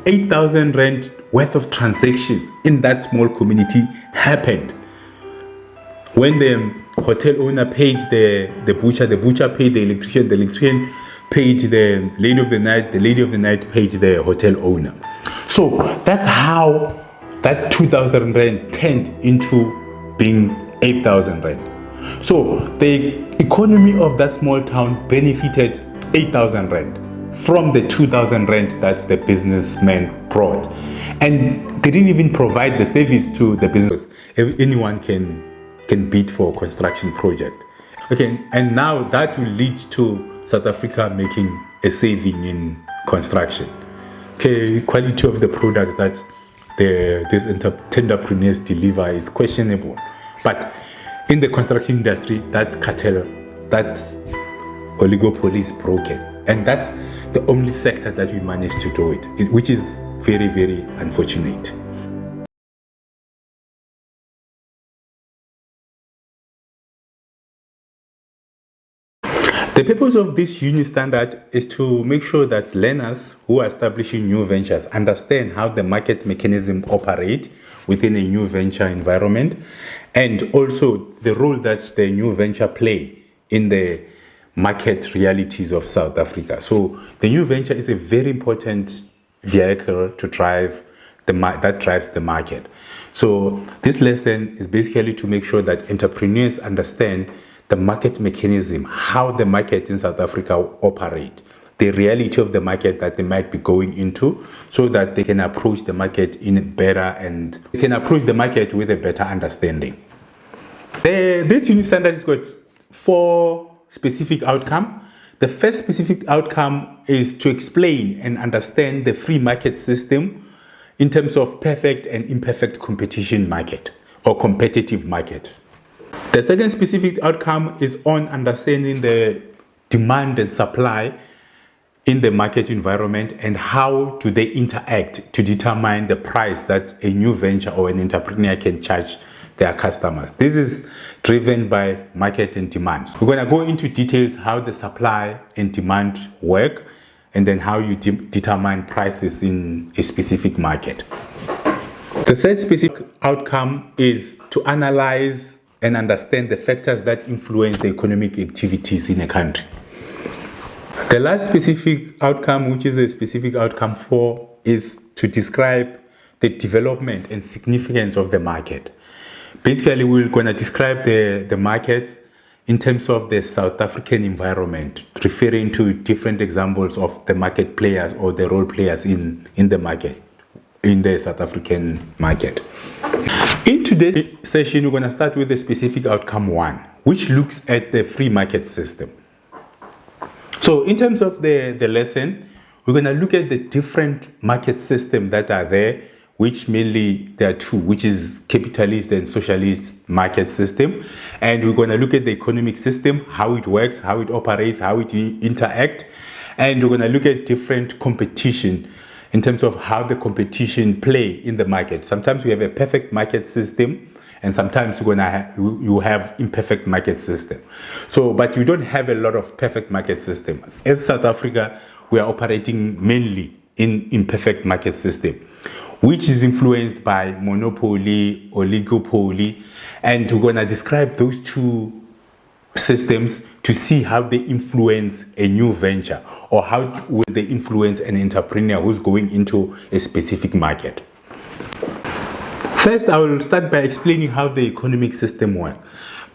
8,000 rand worth of transactions in that small community happened. When the hotel owner paid the butcher paid the electrician paid the lady of the night paid the hotel owner. So that's how that 2,000 rand turned into being 8,000 rand. So the economy of that small town benefited 8,000 rand from the 2,000 rand that the businessman brought. And they didn't even provide the service to the business. Anyone can bid for a construction project. Okay, and now that will lead to South Africa making a saving in construction. Okay, quality of the products that these entrepreneurs deliver is questionable. But in the construction industry, that cartel, that oligopoly is broken. And that's the only sector that we managed to do it, which is very, very unfortunate. The purpose of this unique standard is to make sure that learners who are establishing new ventures understand how the market mechanism operate within a new venture environment, and also the role that the new venture play in the market realities of South Africa. So the new venture is a very important vehicle to drive that drives the market. So this lesson is basically to make sure that entrepreneurs understand the market mechanism, how the market in South Africa operate, the reality of the market that they might be going into, so that they can approach the market in better and they can approach the market with a better understanding. This unique standard has got 4 specific outcomes. The first specific outcome is to explain and understand the free market system in terms of perfect and imperfect competition market or competitive market. The second specific outcome is on understanding the demand and supply in the market environment and how do they interact to determine the price that a new venture or an entrepreneur can charge their customers. This is driven by market and demand. We're going to go into details how the supply and demand work and then how you determine prices in a specific market. The third specific outcome is to analyze and understand the factors that influence the economic activities in a country. The last specific outcome, which is a specific outcome 4, is to describe the development and significance of the market. Basically, we're going to describe the markets in terms of the South African environment, referring to different examples of the market players or the role players in the market, in the South African market. In today's session, we're going to start with the specific outcome 1, which looks at the free market system. So in terms of the lesson, we're going to look at the different market systems that are there, which mainly there are 2, which is capitalist and socialist market system. And we're going to look at the economic system, how it works, how it operates, how it interacts. And we're going to look at different competition in terms of how the competition play in the market. Sometimes we have a perfect market system, and sometimes you have imperfect market system. So, but you don't have a lot of perfect market systems. As South Africa, we are operating mainly in imperfect market system, which is influenced by monopoly, oligopoly, and we're going to describe those 2 systems to see how they influence a new venture or how will they influence an entrepreneur who's going into a specific market. First, I will start by explaining how the economic system works.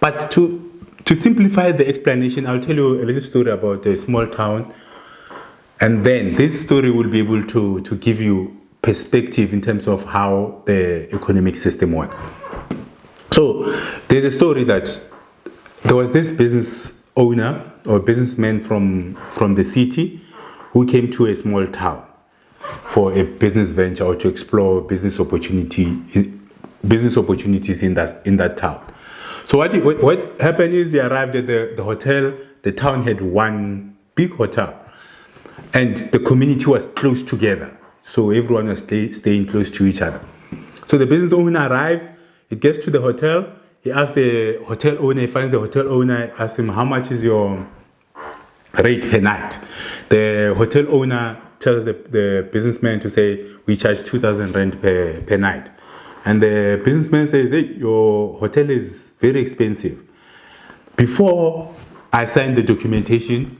But to simplify the explanation, I'll tell you a little story about a small town, and then this story will be able to give you perspective in terms of how the economic system works. So there's a story that there was this business owner or businessman from the city who came to a small town for a business venture or to explore business opportunities in that town. So what happened is he arrived at the hotel. The town had one big hotel, and the community was close together. So everyone was staying close to each other. So the business owner arrives. He gets to the hotel. He asks the hotel owner. He finds the hotel owner. Asks him, "How much is your rate per night?" The hotel owner tells the businessman to say, we charge 2,000 rand per night. And the businessman says, hey, your hotel is very expensive. Before I sign the documentation,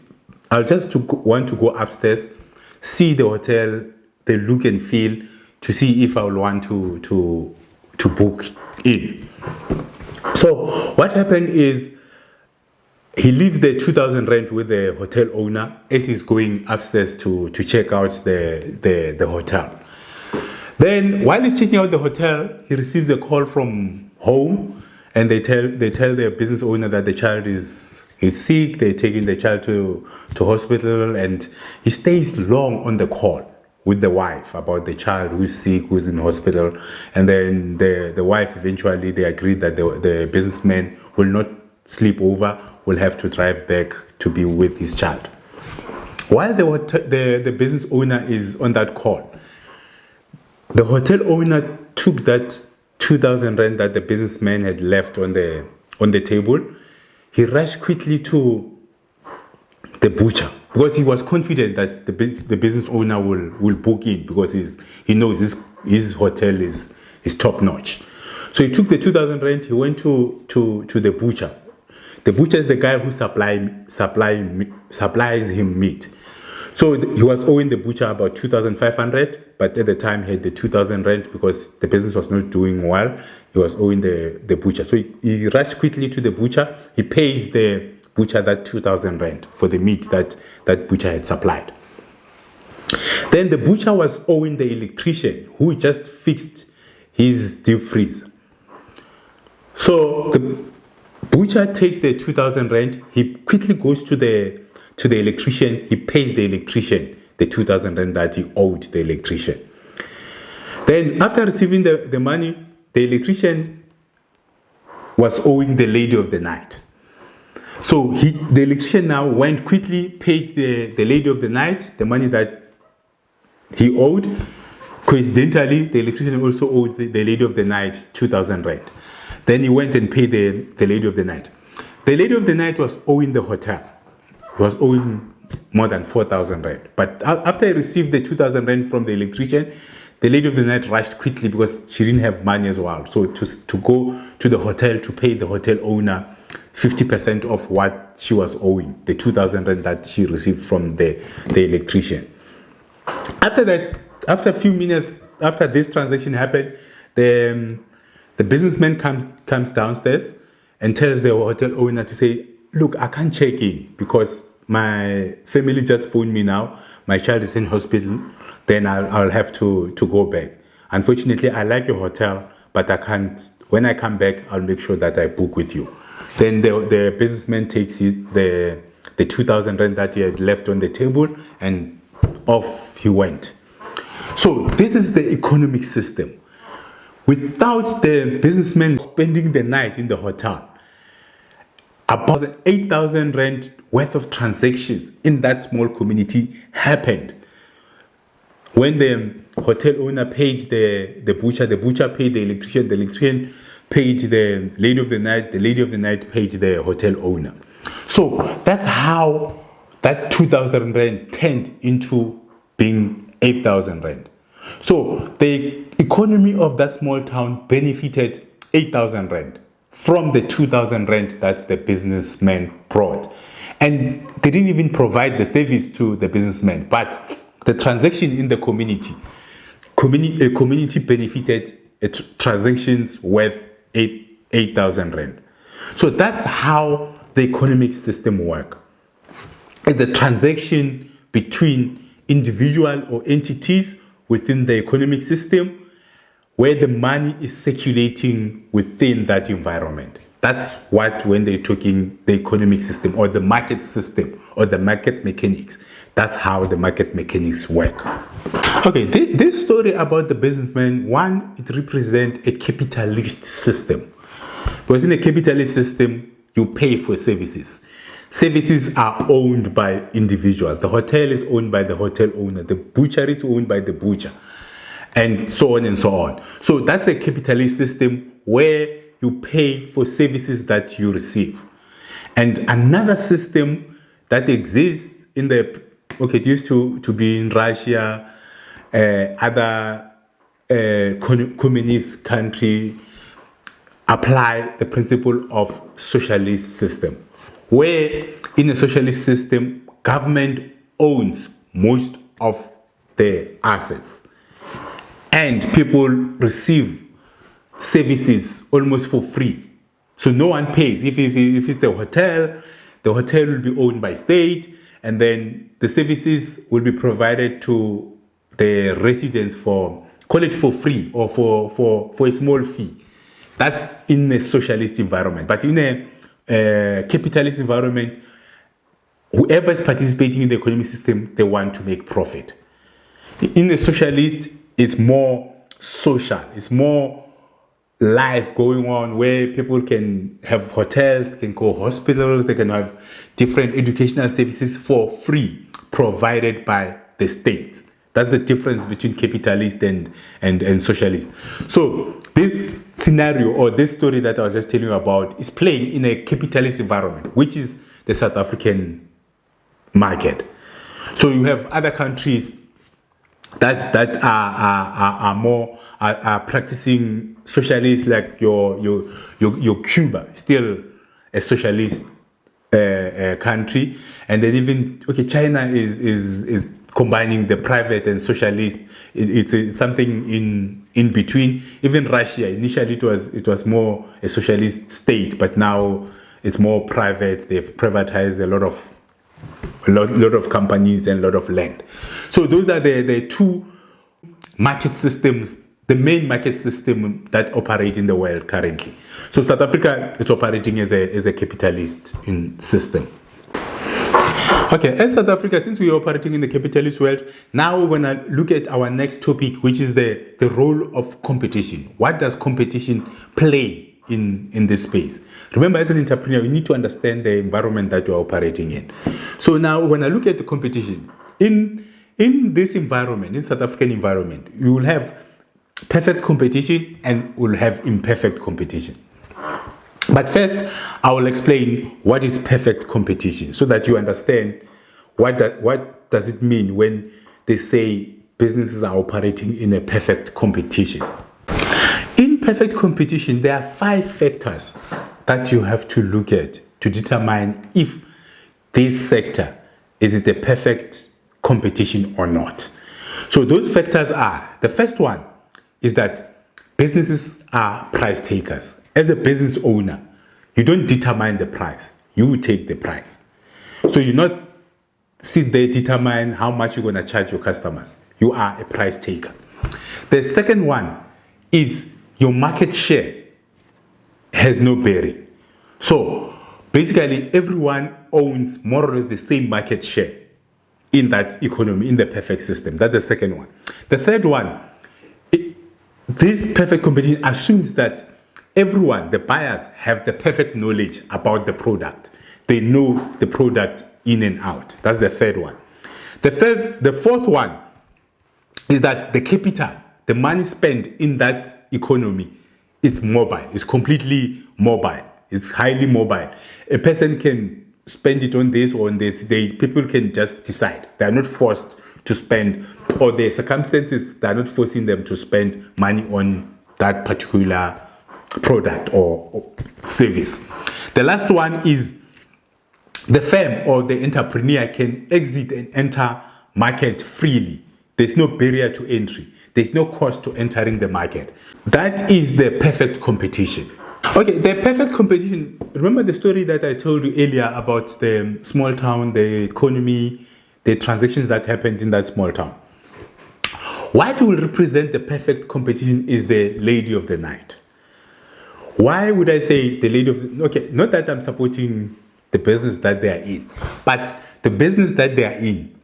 I'll just want to go upstairs, see the hotel, the look and feel, to see if I will want to book in. So what happened is, he leaves the 2,000 rand with the hotel owner as he's going upstairs to check out the hotel. Then while he's checking out the hotel, he receives a call from home, and they tell the business owner that the child is sick. They're taking the child to hospital, and he stays long on the call with the wife about the child who's sick, who's in hospital. And then the wife, eventually they agreed that the businessman will not sleep over, will have to drive back to be with his child. While the business owner is on that call, the hotel owner took that 2,000 rand that the businessman had left on the table. He rushed quickly to the butcher because he was confident that the business owner will book in, because he knows his hotel is top notch. So he took the 2,000 rand. He went to the butcher. The butcher is the guy who supplies him meat. So he was owing the butcher about 2,500, but at the time he had the 2,000 rand because the business was not doing well. He was owing the butcher. So he rushed quickly to the butcher. He pays the butcher that 2,000 rand for the meat that butcher had supplied. Then the butcher was owing the electrician who just fixed his deep freeze. So the butcher takes the 2,000 rand. He quickly goes to the electrician. He pays the electrician the 2,000 rand that he owed the electrician. Then after receiving the money, the electrician was owing the lady of the night. So the electrician now went quickly, paid the lady of the night the money that he owed. Coincidentally, the electrician also owed the lady of the night 2,000 rand. Then he went and paid the lady of the night. The lady of the night was owing the hotel. He was owing more than 4,000 rand. But after he received the 2,000 rand from the electrician, the lady of the night rushed quickly because she didn't have money as well. So to go to the hotel to pay the hotel owner 50% of what she was owing, the 2,000 rand that she received from the electrician. After that, after a few minutes after this transaction happened, the businessman comes downstairs and tells the hotel owner to say, look, I can't check in because my family just phoned me now. My child is in hospital. Then I'll have to go back. Unfortunately, I like your hotel, but I can't. When I come back, I'll make sure that I book with you. Then the businessman takes the 2,000 rand that he had left on the table, and off he went. So this is the economic system. Without the businessman spending the night in the hotel, about 8,000 rand worth of transactions in that small community happened. When the hotel owner paid the butcher paid the electrician paid the lady of the night paid the hotel owner. So that's how that 2,000 rand turned into being 8,000 rand. So the economy of that small town benefited 8,000 rand from the 2,000 rand that the businessman brought. And they didn't even provide the service to the businessman, but the transaction in the community benefited transactions worth 8,000 rand. So that's how the economic system works. It's the transaction between individual or entities within the economic system where the money is circulating within that environment. That's what, when they're talking the economic system or the market system or the market mechanics, that's how the market mechanics work. Okay, this story about the businessman, one, it represents a capitalist system. Because in a capitalist system, you pay for services. Services are owned by individuals. The hotel is owned by the hotel owner. The butcher is owned by the butcher. And so on and so on. So that's a capitalist system where you pay for services that you receive. And another system that exists in the okay, it used to be in Russia, other communist country apply the principle of socialist system, where in a socialist system, government owns most of the assets and people receive services almost for free. So no one pays. If it's a hotel, the hotel will be owned by state, and then the services will be provided to the residents for, call it for free or for a small fee. That's in a socialist environment. But in a capitalist environment, whoever is participating in the economic system, they want to make profit. In a socialist, it's more social. It's more life going on where people can have hotels, they can go hospitals, they can have different educational services for free, provided by the state. That's the difference between capitalist and socialist. So this scenario or this story that I was just telling you about is playing in a capitalist environment, which is the South African market. So you have other countries that are more are practicing socialist, like your Cuba, still a socialist country, and then even China is combining the private and socialist. It's something in between. Even Russia, initially it was more a socialist state, but now it's more private. They've privatized a lot of companies and a lot of land. So those are the two market systems, the main market system that operate in the world currently. So South Africa is operating as a capitalist system. Okay, as South Africa, since we are operating in the capitalist world, now we're going to look at our next topic, which is the role of competition. What does competition play in this space? Remember, as an entrepreneur, you need to understand the environment that you're operating in. So now when I look at the competition, in this environment, in South African environment, you will have perfect competition and will have imperfect competition. But first, I will explain what is perfect competition so that you understand what does it mean when they say businesses are operating in a perfect competition. In perfect competition, there are 5 factors that you have to look at to determine if this sector is it a perfect competition or not. So those factors are, the first one is that businesses are price takers. As a business owner, you don't determine the price, you take the price. So you not sit there determine how much you're going to charge your customers. You are a price taker. The second one is your market share has no bearing. So basically everyone owns more or less the same market share in that economy, in the perfect system. That's the second one. The third one, this perfect competition assumes that everyone, the buyers, have the perfect knowledge about the product. They know the product in and out. That's the third one. The fourth one is that the capital, the money spent in that economy, it's mobile. It's completely mobile. It's highly mobile. A person can spend it on this or on this. People can just decide. They are not forced to spend, or their circumstances, they are not forcing them to spend money on that particular product or service. The last one is the firm or the entrepreneur can exit and enter market freely. There's no barrier to entry. There's no cost to entering the market. That is the perfect competition. Okay, the perfect competition. Remember the story that I told you earlier about the small town, the economy, the transactions that happened in that small town. What will represent the perfect competition is the lady of the night. Why would I say the lady of the... Okay, not that I'm supporting the business that they are in, but the business that they are in,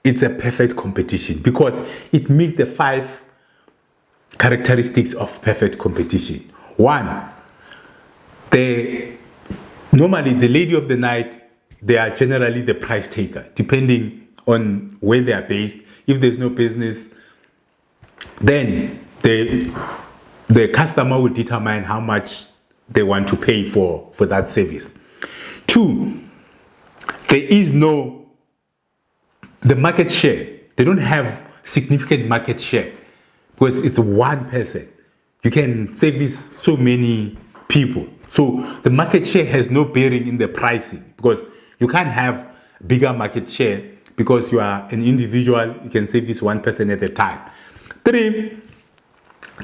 it's a perfect competition because it meets the 5 characteristics of perfect competition. One, normally the lady of the night, they are generally the price taker, depending on where they are based. If there's no business, then the customer will determine how much they want to pay for that service. 2, there is no the market share. They don't have significant market share because it's one person. You can service so many people. So the market share has no bearing in the pricing because you can't have bigger market share because you are an individual. You can service one person at a time. 3,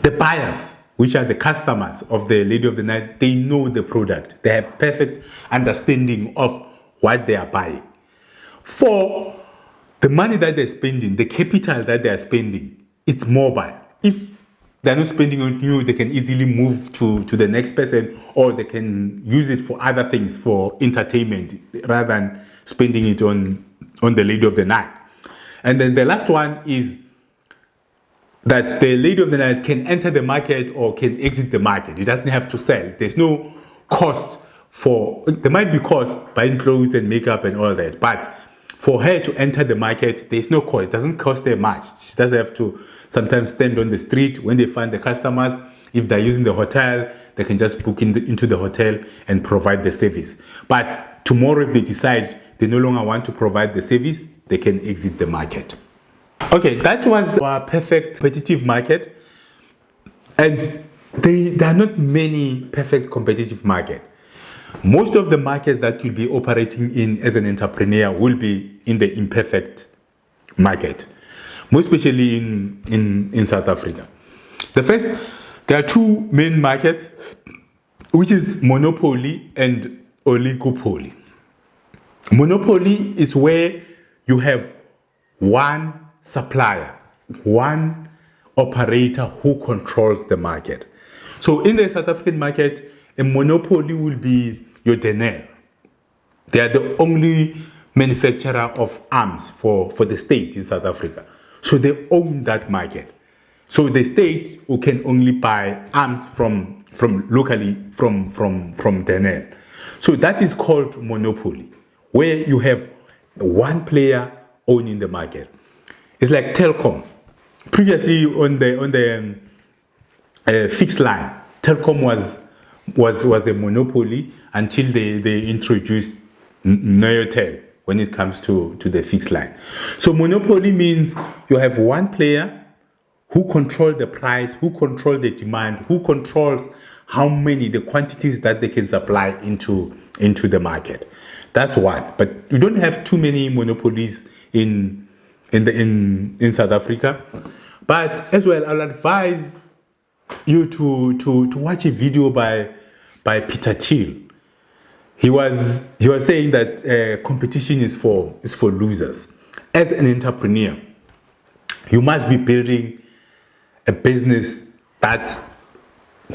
the buyers, which are the customers of the Lady of the Night, they know the product. They have perfect understanding of what they are buying. 4, the money that they're spending, the capital that they are spending, it's mobile. If they're not spending on you, they can easily move to the next person, or they can use it for other things, for entertainment, rather than spending it on the Lady of the Night. And then the last one is that the Lady of the Night can enter the market or can exit the market. It doesn't have to sell. There's no cost there might be cost buying clothes and makeup and all that, but for her to enter the market, there's no cost. It doesn't cost her much. She doesn't have to sometimes stand on the street when they find the customers. If they're using the hotel, they can just book into the hotel and provide the service. But tomorrow, if they decide they no longer want to provide the service, they can exit the market. Okay, that was our perfect competitive market. And there are not many perfect competitive markets. Most of the markets that you'll be operating in as an entrepreneur will be in the imperfect market, most especially in South Africa. There are 2 main markets, which is monopoly and oligopoly. Monopoly is where you have one supplier, one operator who controls the market. So in the South African market, a monopoly will be your Denel. They are the only manufacturer of arms for the state in South Africa. So they own that market. So the state who can only buy arms from locally from Denel. So that is called monopoly, where you have one player owning the market. It's like telecom. Previously on the fixed line, telecom was a monopoly until they introduced Neotel when it comes to the fixed line. So monopoly means you have one player who controls the price, who controls the demand, who controls the quantities that they can supply into the market. That's one. But you don't have too many monopolies in South Africa. But as well, I'll advise you to watch a video by Peter Thiel. He was saying that competition is for losers. As an entrepreneur, you must be building a business that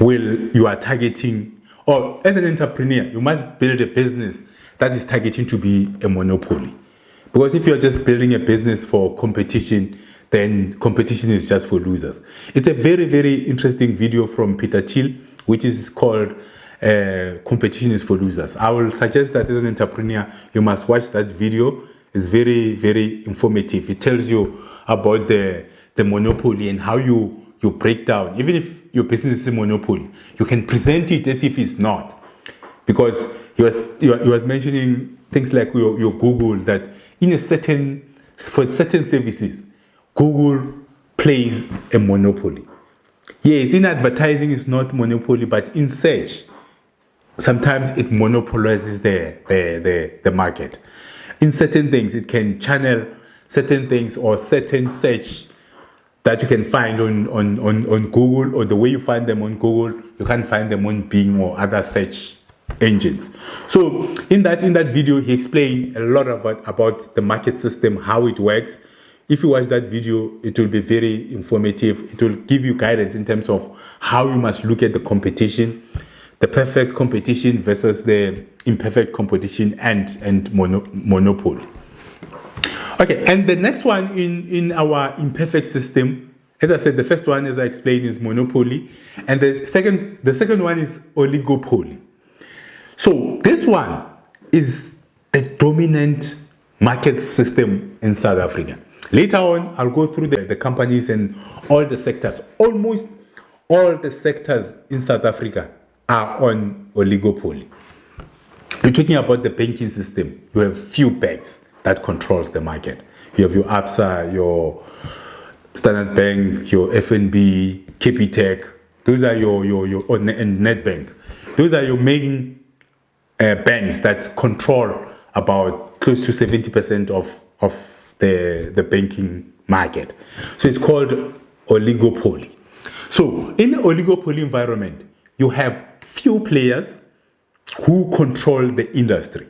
you are targeting, or as an entrepreneur, you must build a business that is targeting to be a monopoly. Because if you're just building a business for competition, then competition is just for losers. It's a very, very interesting video from Peter Thiel, which is called Competition is for Losers. I will suggest that as an entrepreneur, you must watch that video. It's very, very informative. It tells you about the monopoly and how you break down. Even if your business is a monopoly, you can present it as if it's not. Because he was mentioning things like your Google, that for certain services, Google plays a monopoly. Yes, in advertising it's not monopoly, but in search, sometimes it monopolizes the market. In certain things, it can channel certain things or certain search that you can find on Google, or the way you find them on Google, you can't find them on Bing or other search engines. So in that video, he explained a lot about the market system, how it works. If you watch that video, it will be very informative. It will give you guidance in terms of how you must look at the competition, the perfect competition versus the imperfect competition and monopoly. Okay, and the next one in our imperfect system, as I said, the first one, as I explained, is monopoly, and the second one is oligopoly. So this one is the dominant market system in South Africa. Later on, I'll go through the companies and all the sectors. Almost all the sectors in South Africa are on oligopoly. We're talking about the banking system. You have few banks that controls the market. You have your ABSA, your Standard Bank, your FNB, Capitec. Those are and NetBank. Those are your main banks that control about close to 70% of the banking market. So it's called oligopoly. So in an oligopoly environment, you have few players who control the industry.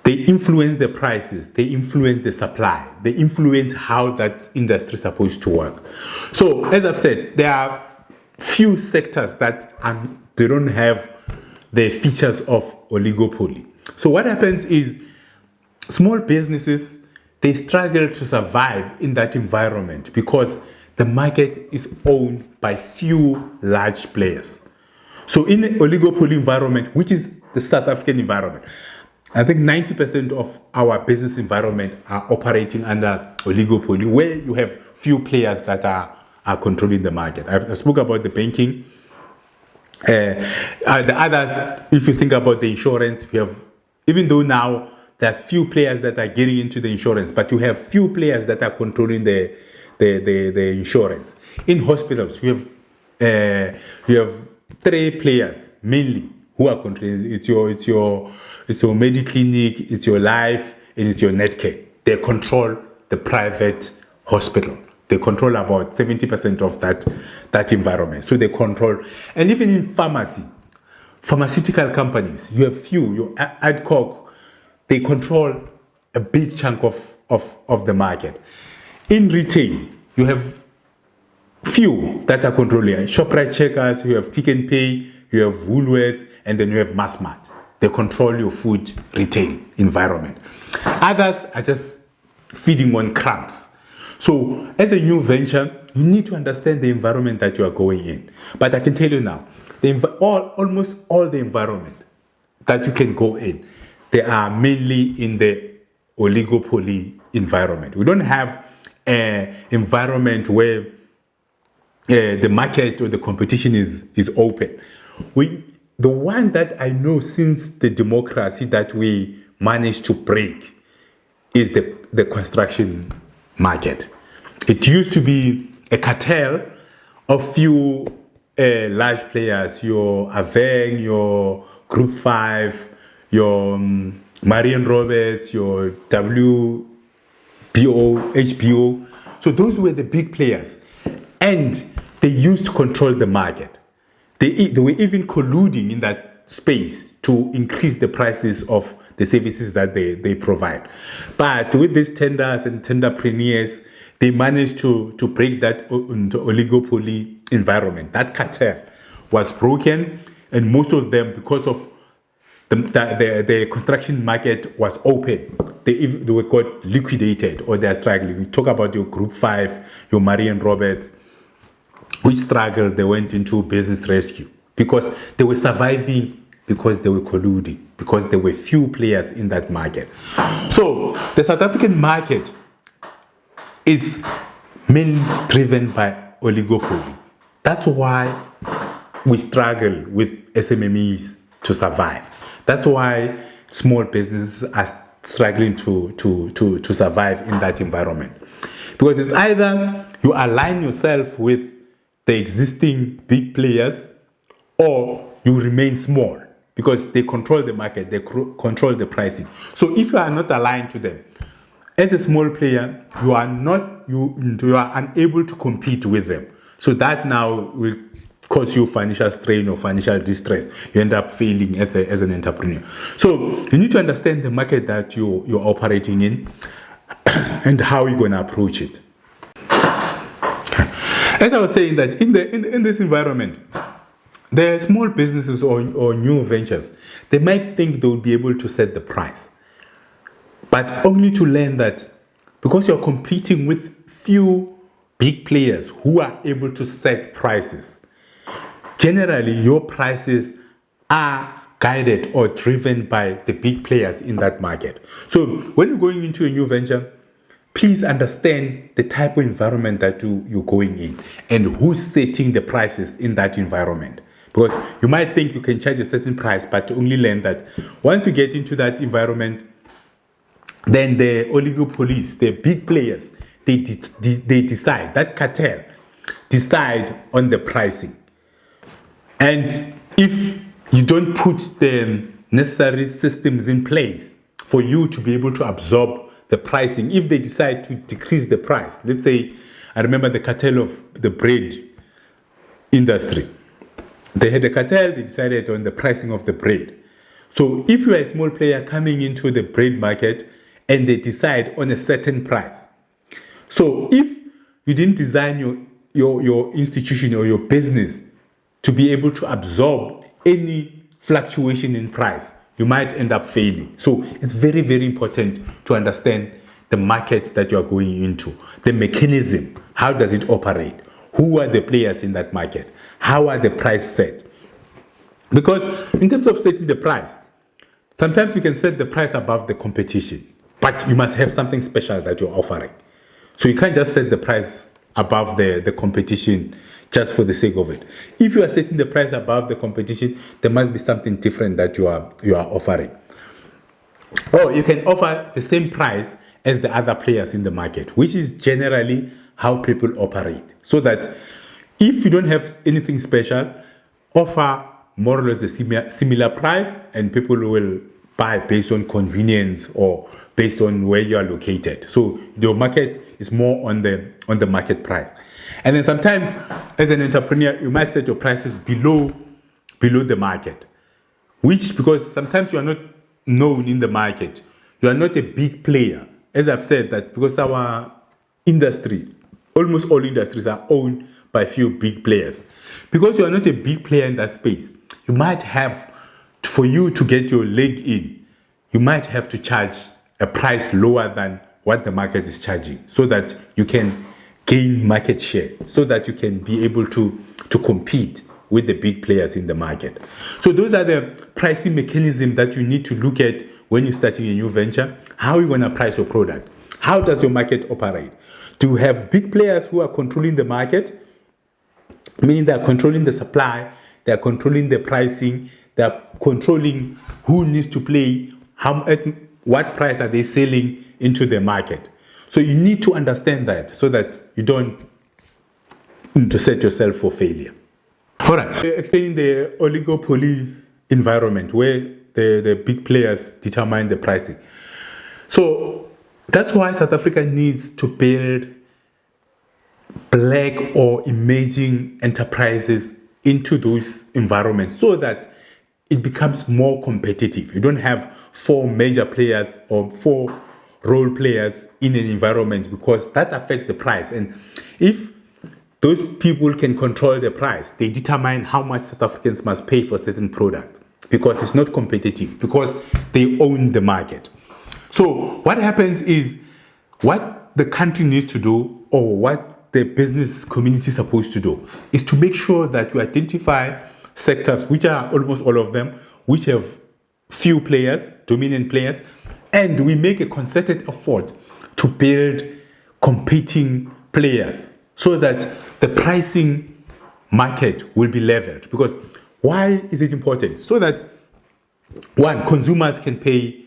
They influence the prices, they influence the supply, they influence how that industry is supposed to work. So as I've said, there are few sectors that they don't have the features of oligopoly. So what happens is small businesses, they struggle to survive in that environment because the market is owned by few large players. So in an oligopoly environment, which is the South African environment, I think 90% of our business environment are operating under oligopoly, where you have few players that are controlling the market. I spoke about the banking. The others, if you think about the insurance, we have, even though now there's few players that are getting into the insurance, but you have few players that are controlling the insurance. In hospitals, we have three players mainly who are controlling. It's your Mediclinic, it's your Life, and it's your Netcare. They control the private hospital. They control about 70% of that environment. So they control, and even in pharmaceutical companies, you have few, your Adcock, they control a big chunk of the market. In retail, you have few that are controlling. ShopRite Checkers, you have Pick n Pay, you have Woolworths, and then you have Massmart. They control your food retail environment. Others are just feeding on crumbs. So as a new venture, you need to understand the environment that you are going in. But I can tell you now, almost all the environment that you can go in, they are mainly in the oligopoly environment. We don't have an environment where the market or the competition is open. The one that I know since the democracy that we managed to break is the construction market. It used to be a cartel of few large players, your Aveng, your Group 5, your Marion Roberts, your WBO, HBO. So those were the big players. And they used to control the market. They were even colluding in that space to increase the prices of the services that they provide. But with these tenders and tenderpreneurs, they managed to break that into oligopoly environment. That cartel was broken, and most of them, because of the construction market was open, they were got liquidated or they are struggling. We talk about your Group 5, your Marion Roberts, which struggled, they went into business rescue because they were surviving, because they were colluding, because there were few players in that market. So the South African market is mainly driven by oligopoly. That's why we struggle with SMMEs to survive. That's why small businesses are struggling to survive in that environment. Because it's either you align yourself with the existing big players, or you remain small because they control the market, they control the pricing. So if you are not aligned to them, as a small player, you are unable to compete with them. So that now will cause you financial strain or financial distress. You end up failing as an entrepreneur. So you need to understand the market that you're operating in and how you're going to approach it. As I was saying, that in this environment, there are small businesses or new ventures. They might think they will be able to set the price, but only to learn that because you're competing with few big players who are able to set prices, generally your prices are guided or driven by the big players in that market. So when you're going into a new venture, please understand the type of environment that you're going in and who's setting the prices in that environment. Because you might think you can charge a certain price, but only learn that once you get into that environment, then the oligopolies, the big players, they decide, that cartel decide on the pricing. And if you don't put the necessary systems in place for you to be able to absorb the pricing, if they decide to decrease the price, let's say, I remember the cartel of the bread industry. They had a cartel, they decided on the pricing of the bread. So if you are a small player coming into the bread market and they decide on a certain price, so if you didn't design your institution or your business to be able to absorb any fluctuation in price, you might end up failing. So it's very, very important to understand the markets that you are going into, the mechanism, how does it operate, who are the players in that market, how are the price set. Because in terms of setting the price, sometimes you can set the price above the competition, but you must have something special that you're offering. So you can't just set the price above the competition just for the sake of it. If you are setting the price above the competition, there must be something different that you are offering. Or you can offer the same price as the other players in the market, which is generally how people operate. So that if you don't have anything special, offer more or less the similar price, and people will buy based on convenience or based on where you are located. So your market is more on the market price. And then sometimes as an entrepreneur, you might set your prices below the market, which, because sometimes you are not known in the market, you are not a big player. As I've said, that because our industry, almost all industries are owned by a few big players. Because you are not a big player in that space, you might have, for you to get your leg in, you might have to charge a price lower than what the market is charging, so that you can gain market share, so that you can be able to compete with the big players in the market. So those are the pricing mechanisms that you need to look at when you're starting a new venture. How are you going to price your product? How does your market operate? Do you have big players who are controlling the market? Meaning they are controlling the supply, they are controlling the pricing, they are controlling who needs to play, at what price are they selling into the market. So you need to understand that, so that you don't to set yourself for failure. All right, explaining the oligopoly environment where the big players determine the pricing. So that's why South Africa needs to build black or emerging enterprises into those environments, so that it becomes more competitive. You don't have 4 major players or 4 role players in an environment, because that affects the price. And if those people can control the price, they determine how much South Africans must pay for a certain product, because it's not competitive, because they own the market. So what happens is, what the country needs to do, or what the business community is supposed to do, is to make sure that you identify sectors, which are almost all of them, which have few players, dominant players, and we make a concerted effort to build competing players, so that the pricing market will be leveled. Because why is it important? So that, one, consumers can pay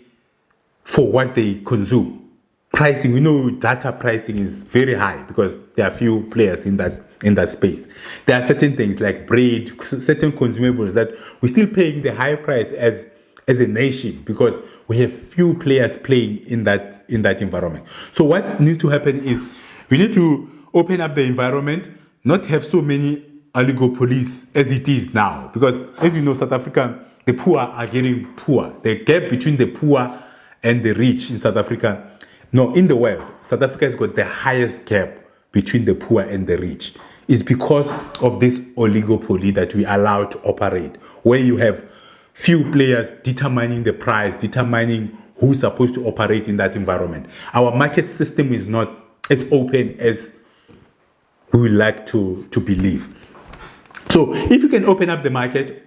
for what they consume. Pricing, we know data pricing is very high because there are few players in that space. There are certain things like bread, certain consumables that we're still paying the high price as a nation, because we have few players playing in that environment. So what needs to happen is, we need to open up the environment, not have so many oligopolies as it is now. Because as you know, South Africa, the poor are getting poor. The gap between the poor and the rich in South Africa, no, in the world, South Africa has got the highest gap between the poor and the rich. It's because of this oligopoly that we allow to operate, where you have few players determining the price, determining who's supposed to operate in that environment. Our market system is not as open as we would like to believe. So if you can open up the market,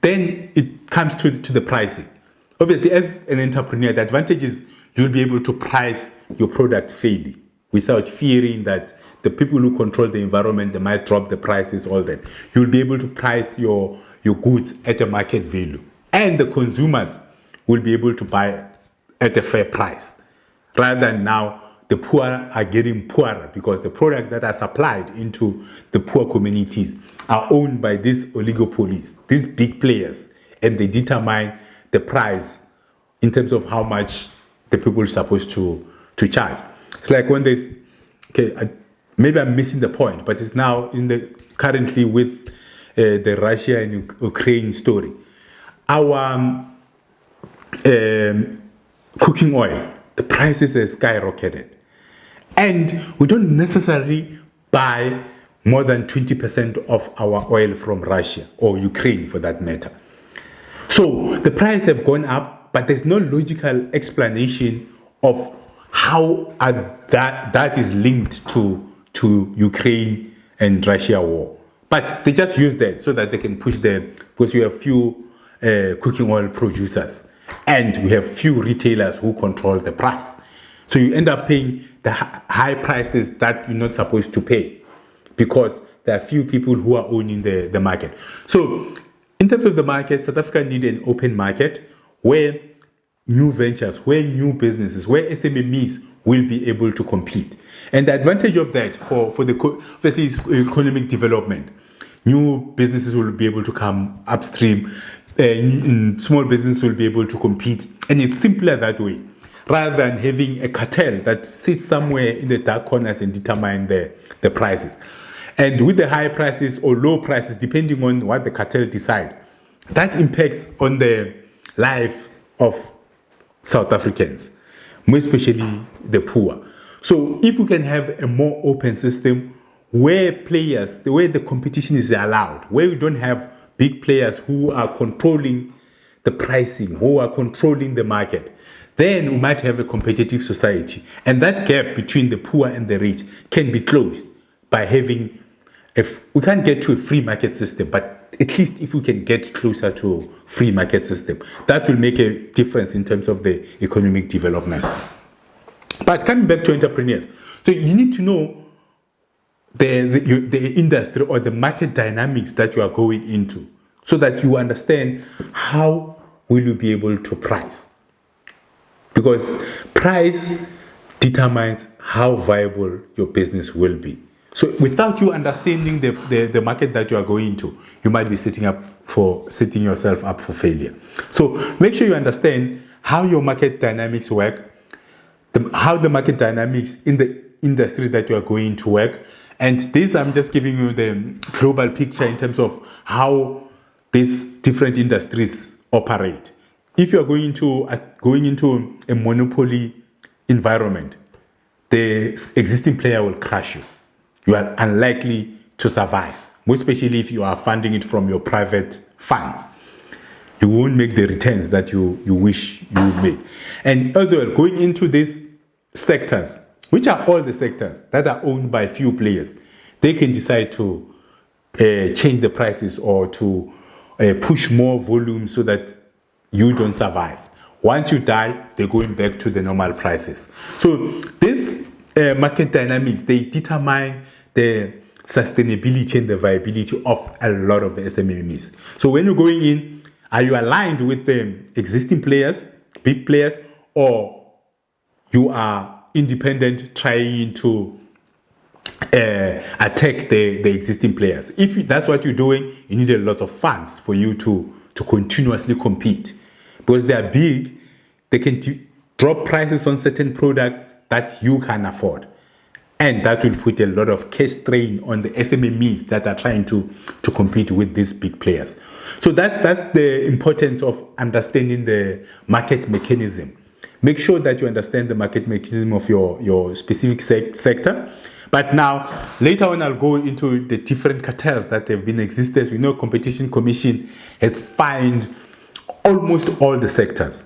then it comes to the pricing. Obviously, as an entrepreneur, the advantage is you'll be able to price your product fairly without fearing that the people who control the environment, they might drop the prices, all that. You'll be able to price your goods at a market value. And the consumers will be able to buy at a fair price. rather than now the poor are getting poorer because the products that are supplied into the poor communities are owned by these oligopolies, these big players, and they determine the price in terms of how much the people are supposed to charge. It's like when there's, maybe I'm missing the point, but it's now currently with the Russia and Ukraine story. Our cooking oil, the prices have skyrocketed. And we don't necessarily buy more than 20% of our oil from Russia or Ukraine for that matter. So the prices have gone up, but there's no logical explanation of how that is linked to Ukraine and Russia war. But they just use that so that they can push because you have few cooking oil producers and we have few retailers who control the price. So you end up paying the high prices that you're not supposed to pay because there are few people who are owning the market. So in terms of the market, South Africa needs an open market where new ventures, where new businesses, where SMMEs will be able to compete. And the advantage of that for this is economic development. New businesses will be able to come upstream, small businesses will be able to compete, and it's simpler that way, rather than having a cartel that sits somewhere in the dark corners and determine the prices. And with the high prices or low prices, depending on what the cartel decide, that impacts on the lives of South Africans, more especially the poor. So if we can have a more open system where the competition is allowed, where we don't have big players who are controlling the pricing, who are controlling the market, then we might have a competitive society. And that gap between the poor and the rich can be closed by having, if we can't get to a free market system, but at least if we can get closer to a free market system, that will make a difference in terms of the economic development. But coming back to entrepreneurs, so you need to know the industry or the market dynamics that you are going into so that you understand how will you be able to price. Because price determines how viable your business will be. So without you understanding the market that you are going to, you might be setting yourself up for failure. So make sure you understand how your market dynamics work, how the market dynamics in the industry that you are going to work. And this, I'm just giving you the global picture in terms of how these different industries operate. If you are going into a monopoly environment, the existing player will crush you. You are unlikely to survive, most especially if you are funding it from your private funds. You won't make the returns that you wish you would make. And as well, going into these sectors, which are all the sectors that are owned by few players, they can decide to change the prices or to push more volume so that you don't survive. Once you die, they're going back to the normal prices. So this market dynamics, they determine the sustainability and the viability of a lot of the SMMEs. So when you're going in, are you aligned with the existing players, big players, or you are independent trying to attack the existing players? If that's what you're doing, you need a lot of funds for you to continuously compete. Because they are big, they can drop prices on certain products that you can afford. And that will put a lot of cash strain on the SMMEs that are trying to compete with these big players. So that's the importance of understanding the market mechanism. Make sure that you understand the market mechanism of your specific sector. But now, later on, I'll go into the different cartels that have been existed. We know Competition Commission has fined almost all the sectors.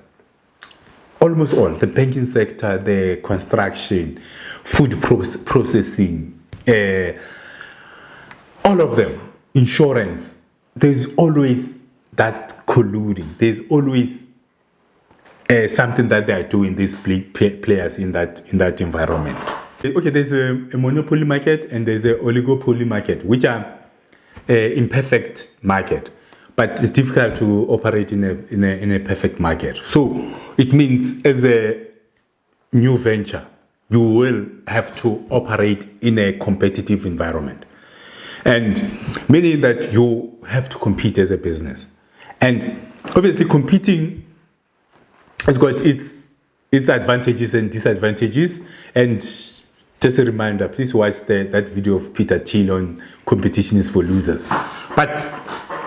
Almost all. The banking sector, the construction, food processing, all of them, insurance. There's always that colluding. There's always something that they are doing, these players in that environment. Okay, there's a monopoly market and there's a oligopoly market, which are imperfect market, but it's difficult to operate in a perfect market. So it means as a new venture, you will have to operate in a competitive environment. And meaning that you have to compete as a business. And obviously competing has got its advantages and disadvantages. And just a reminder, please watch that video of Peter Thiel on competition is for losers. But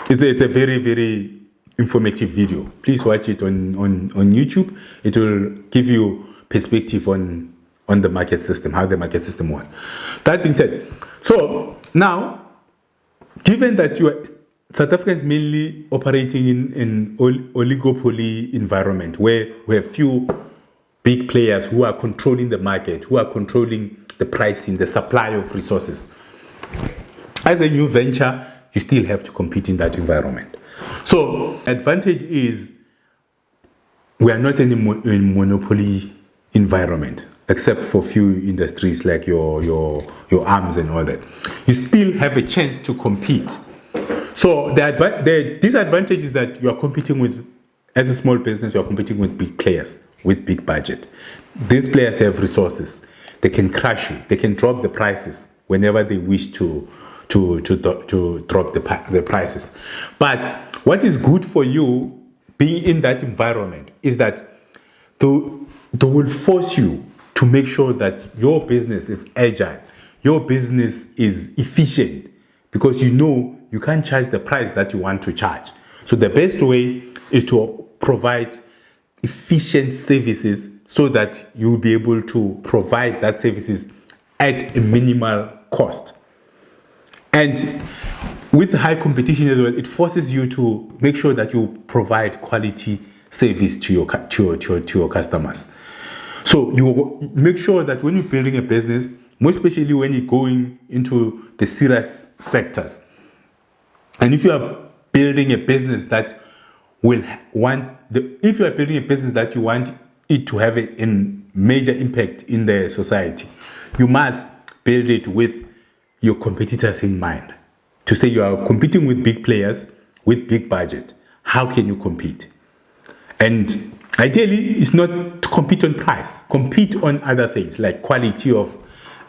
it's a very, very informative video. Please watch it on YouTube. It will give you perspective on the market system, how the market system works. That being said, so now, given that you are South Africans mainly operating in an oligopoly environment where we have few big players who are controlling the market, who are controlling the pricing, the supply of resources. As a new venture, you still have to compete in that environment. So advantage is we are not in a monopoly environment, except for few industries like your arms and all that. You still have a chance to compete. So the disadvantage is that you are competing with, as a small business, you are competing with big players with big budget. These players have resources. They can crush you. They can drop the prices whenever they wish to drop the prices. But what is good for you being in that environment is that they will force you to make sure that your business is agile, your business is efficient, because you know you can't charge the price that you want to charge. So the best way is to provide efficient services so that you'll be able to provide that services at a minimal cost. And with high competition as well, it forces you to make sure that you provide quality service to your customers. So you make sure that when you're building a business, more especially when you're going into the serious sectors, and if you are building a business that if you are building a business that you want it to have a major impact in the society, you must build it with your competitors in mind. To say you are competing with big players with big budget, how can you compete? And ideally, it's not to compete on price. Compete on other things like quality of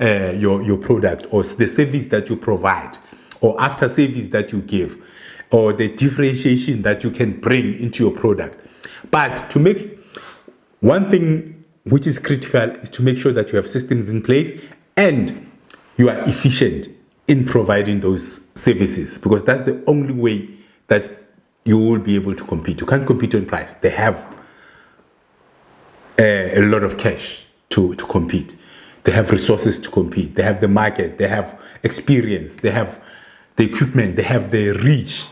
your product, or the service that you provide, or after service that you give, or the differentiation that you can bring into your product. But to make one thing which is critical is to make sure that you have systems in place and you are efficient in providing those services, because that's the only way that you will be able to compete. You can't compete on price. They have a lot of cash to compete. They have resources to compete. They have the market. They have experience. They have the equipment. They have the reach.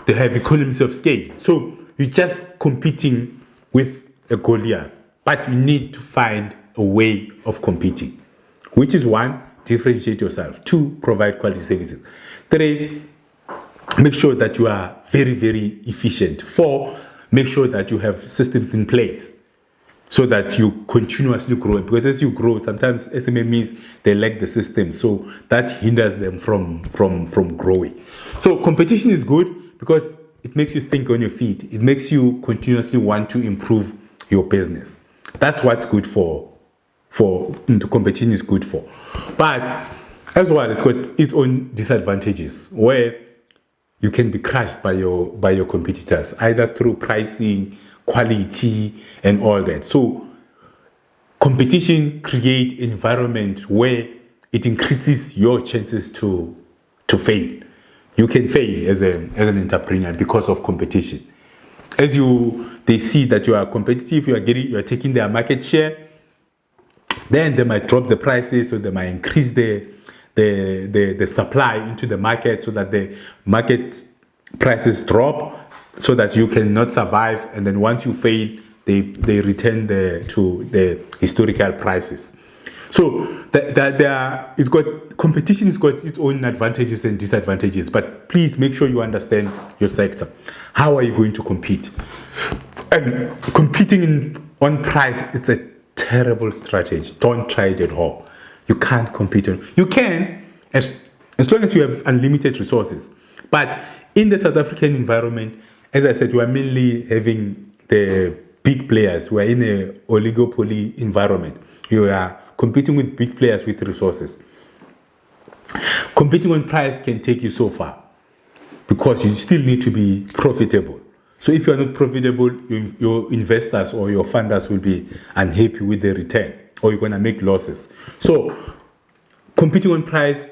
They have economies of scale. So you're just competing with a Goliath, but you need to find a way of competing, which is one, differentiate yourself. Two, provide quality services. Three, make sure that you are very, very efficient. Four, make sure that you have systems in place so that you continuously grow. Because as you grow, sometimes SMMEs, they lack the system. So that hinders them from growing. So competition is good because it makes you think on your feet. It makes you continuously want to improve your business. That's what's good for competition is good for. But as well, it's got its own disadvantages where you can be crushed by your competitors, either through pricing, quality, and all that. So competition creates an environment where it increases your chances to fail. You can fail as an entrepreneur because of competition. As they see that you are competitive, you are taking their market share, then they might drop the prices, or they might increase the supply into the market so that the market prices drop, so that you cannot survive. And then once you fail, they return to the historical prices. So competition has got its own advantages and disadvantages. But please make sure you understand your sector. How are you going to compete? And competing on price, it's a terrible strategy. Don't try it at all. You can't compete on. You can, as long as you have unlimited resources. But in the South African environment, as I said, you are mainly having the big players. We are in an oligopoly environment. You are competing with big players with resources. Competing on price can take you so far because you still need to be profitable. So if you're not profitable, your investors or your funders will be unhappy with the return, or you're going to make losses. So competing on price,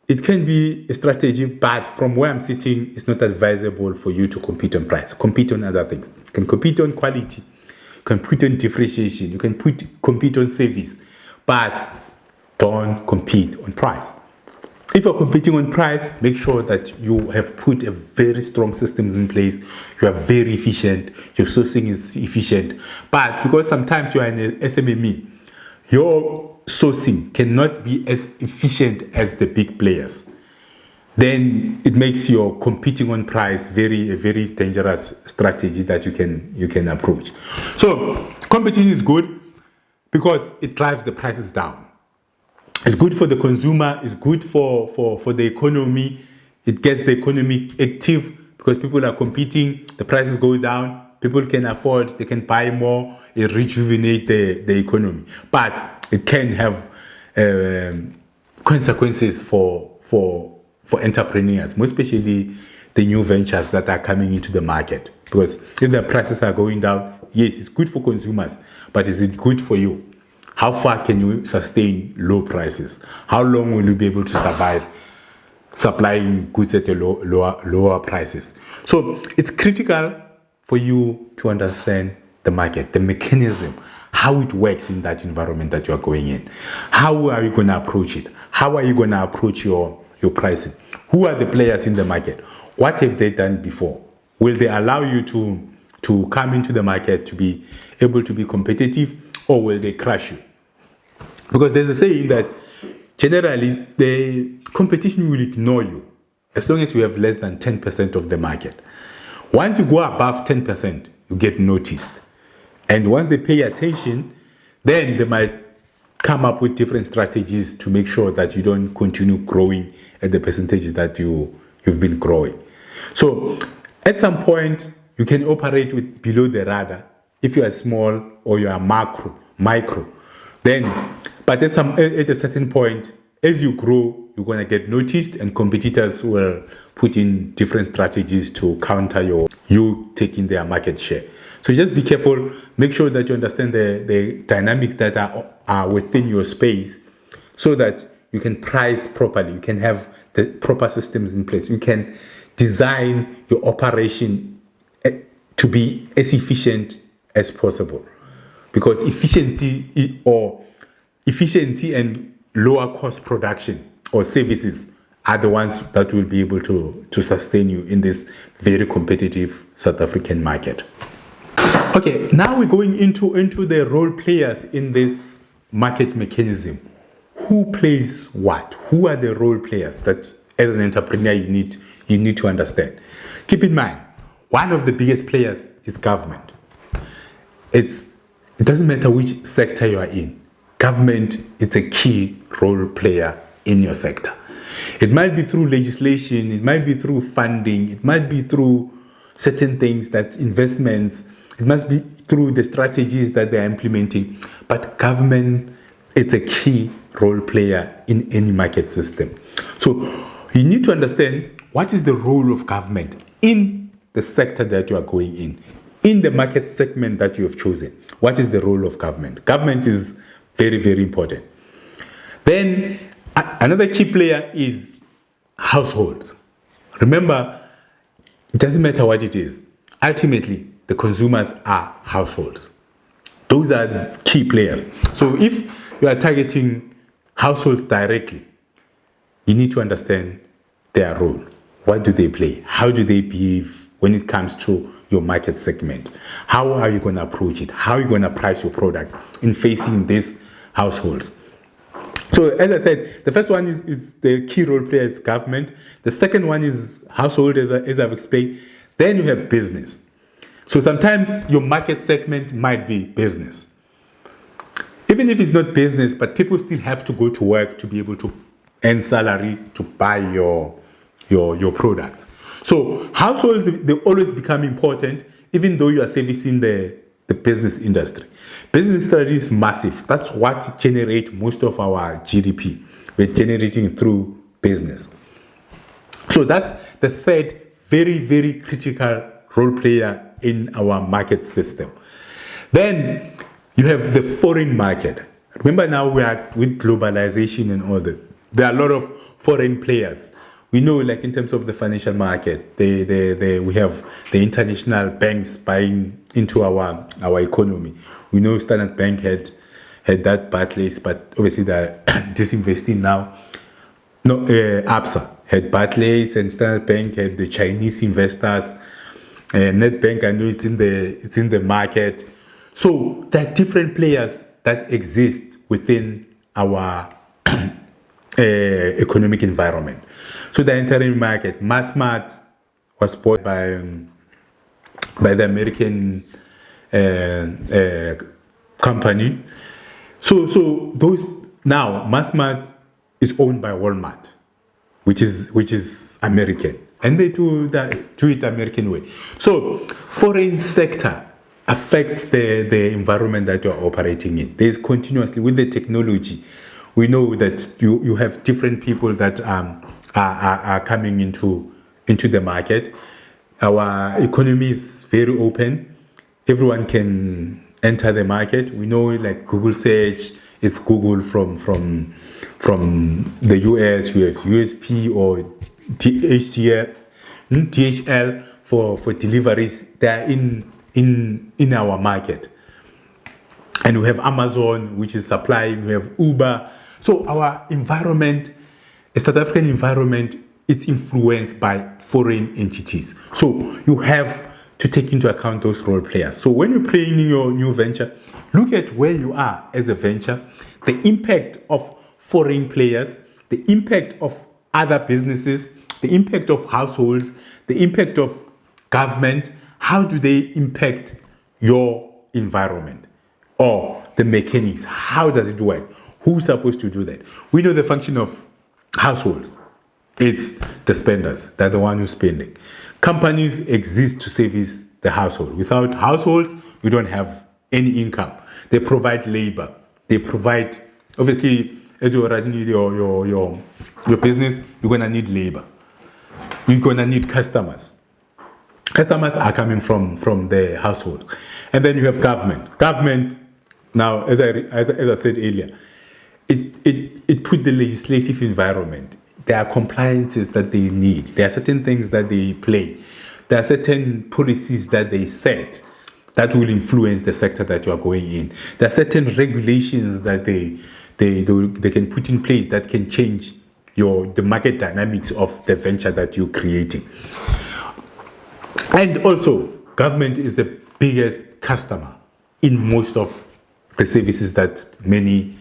it can be a strategy, but from where I'm sitting, it's not advisable for you to compete on price. Compete on other things. You can compete on quality, you can compete on differentiation, you can compete on service, but don't compete on price. If you're competing on price, make sure that you have put a very strong systems in place. You are very efficient. Your sourcing is efficient. But because sometimes you are in a SMME, your sourcing cannot be as efficient as the big players. Then it makes your competing on price a very dangerous strategy that you can approach. So competition is good because it drives the prices down. It's good for the consumer, it's good for the economy. It gets the economy active because people are competing, the prices go down, people can afford, they can buy more, it rejuvenates the economy. But it can have consequences for entrepreneurs, more especially the new ventures that are coming into the market. Because if the prices are going down, yes, it's good for consumers, but is it good for you? How far can you sustain low prices? How long will you be able to survive supplying goods at lower prices? So it's critical for you to understand the market, the mechanism, how it works in that environment that you are going in. How are you going to approach it? How are you going to approach your pricing? Who are the players in the market? What have they done before? Will they allow you to come into the market to be able to be competitive, or will they crush you? Because there's a saying that generally the competition will ignore you as long as you have less than 10% of the market. Once you go above 10%, you get noticed. And once they pay attention, then they might come up with different strategies to make sure that you don't continue growing at the percentages that you've been growing. So at some point, you can operate with below the radar if you are small or you are micro. But at a certain point, as you grow, you're going to get noticed, and competitors will put in different strategies to counter you taking their market share. So just be careful. Make sure that you understand the dynamics that are within your space, so that you can price properly. You can have the proper systems in place. You can design your operation to be as efficient as possible, because efficiency and lower cost production or services are the ones that will be able to sustain you in this very competitive South African market. Okay, now we're going into the role players in this market mechanism. Who plays what? Who are the role players that as an entrepreneur you need to understand? Keep in mind, one of the biggest players is government. It doesn't matter which sector you are in. Government is a key role player in your sector. It might be through legislation, it might be through funding, it might be through certain things, that investments, it must be through the strategies that they're implementing. But government is a key role player in any market system. So you need to understand what is the role of government in the sector that you are going in the market segment that you have chosen. What is the role of government? Government is very, very important. Then another key player is households. Remember, it doesn't matter what it is. Ultimately, the consumers are households. Those are the key players. So if you are targeting households directly, you need to understand their role. What do they play? How do they behave when it comes to your market segment? How are you going to approach it? How are you going to price your product in facing these households? So as I said, the first one is the key role player is government. The second one is household, as I've explained. Then you have business. So sometimes your market segment might be business. Even if it's not business, but people still have to go to work to be able to earn salary to buy your product. So households, they always become important, even though you are servicing the the business industry. Business industry is massive. That's what generates most of our GDP. We're generating through business. So that's the third very, very critical role player in our market system. Then you have the foreign market. Remember now we are with globalization and all that. There are a lot of foreign players. We know, like in terms of the financial market, we have the international banks buying into our economy. We know Standard Bank had that Barclays, but obviously they're disinvesting now. No, ABSA had Barclays, and Standard Bank had the Chinese investors. NetBank, I know it's in the market. So there are different players that exist within our economic environment. So the entering market, Massmart was bought by the American company. So those now Massmart is owned by Walmart, which is American, and they do it American way. So foreign sector affects the environment that you're operating in. There's continuously with the technology. We know that you have different people that are coming into the market. Our economy is very open. Everyone can enter the market. We know, like Google search, it's Google from the US. We have USP or DHL for deliveries. They are in our market. And we have Amazon, which is supplying. We have Uber. So our environment, a South African environment, is influenced by foreign entities. So you have to take into account those role players. So when you're planning your new venture, look at where you are as a venture, the impact of foreign players, the impact of other businesses, the impact of households, the impact of government. How do they impact your environment or the mechanics? How does it work? Who's supposed to do that? We know the function of households. It's the spenders. They're the one who's spending. Companies exist to service the household. Without households, you don't have any income. They provide labor. They provide, obviously, as you're running your business, you're going to need labor. You're going to need customers. Customers are coming from the household. And then you have government. Government, now, as I said earlier, it put the legislative environment. There are compliances that they need. There are certain things that they play. There are certain policies that they set that will influence the sector that you are going in. There are certain regulations that they can put in place that can change the market dynamics of the venture that you're creating. And also, government is the biggest customer in most of the services that many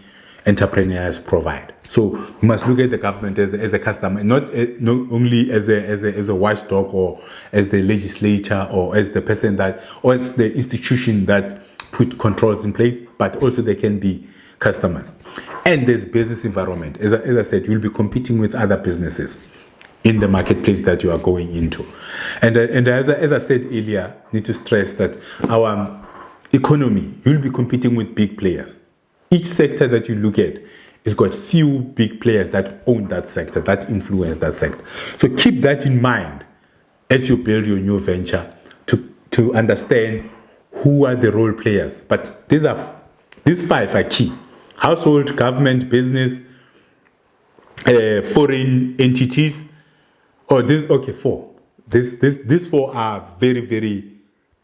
entrepreneurs provide. So you must look at the government as a customer, not only as a watchdog or as the legislator or as the person or as the institution that put controls in place, but also they can be customers. And there's business environment. As I said, you'll be competing with other businesses in the marketplace that you are going into. And as I said earlier, need to stress that our economy, you'll be competing with big players. Each sector that you look at has got few big players that own that sector, that influence that sector. So keep that in mind as you build your new venture to understand who are the role players. But these five are key: household, government, business, foreign entities. Four. These four are very, very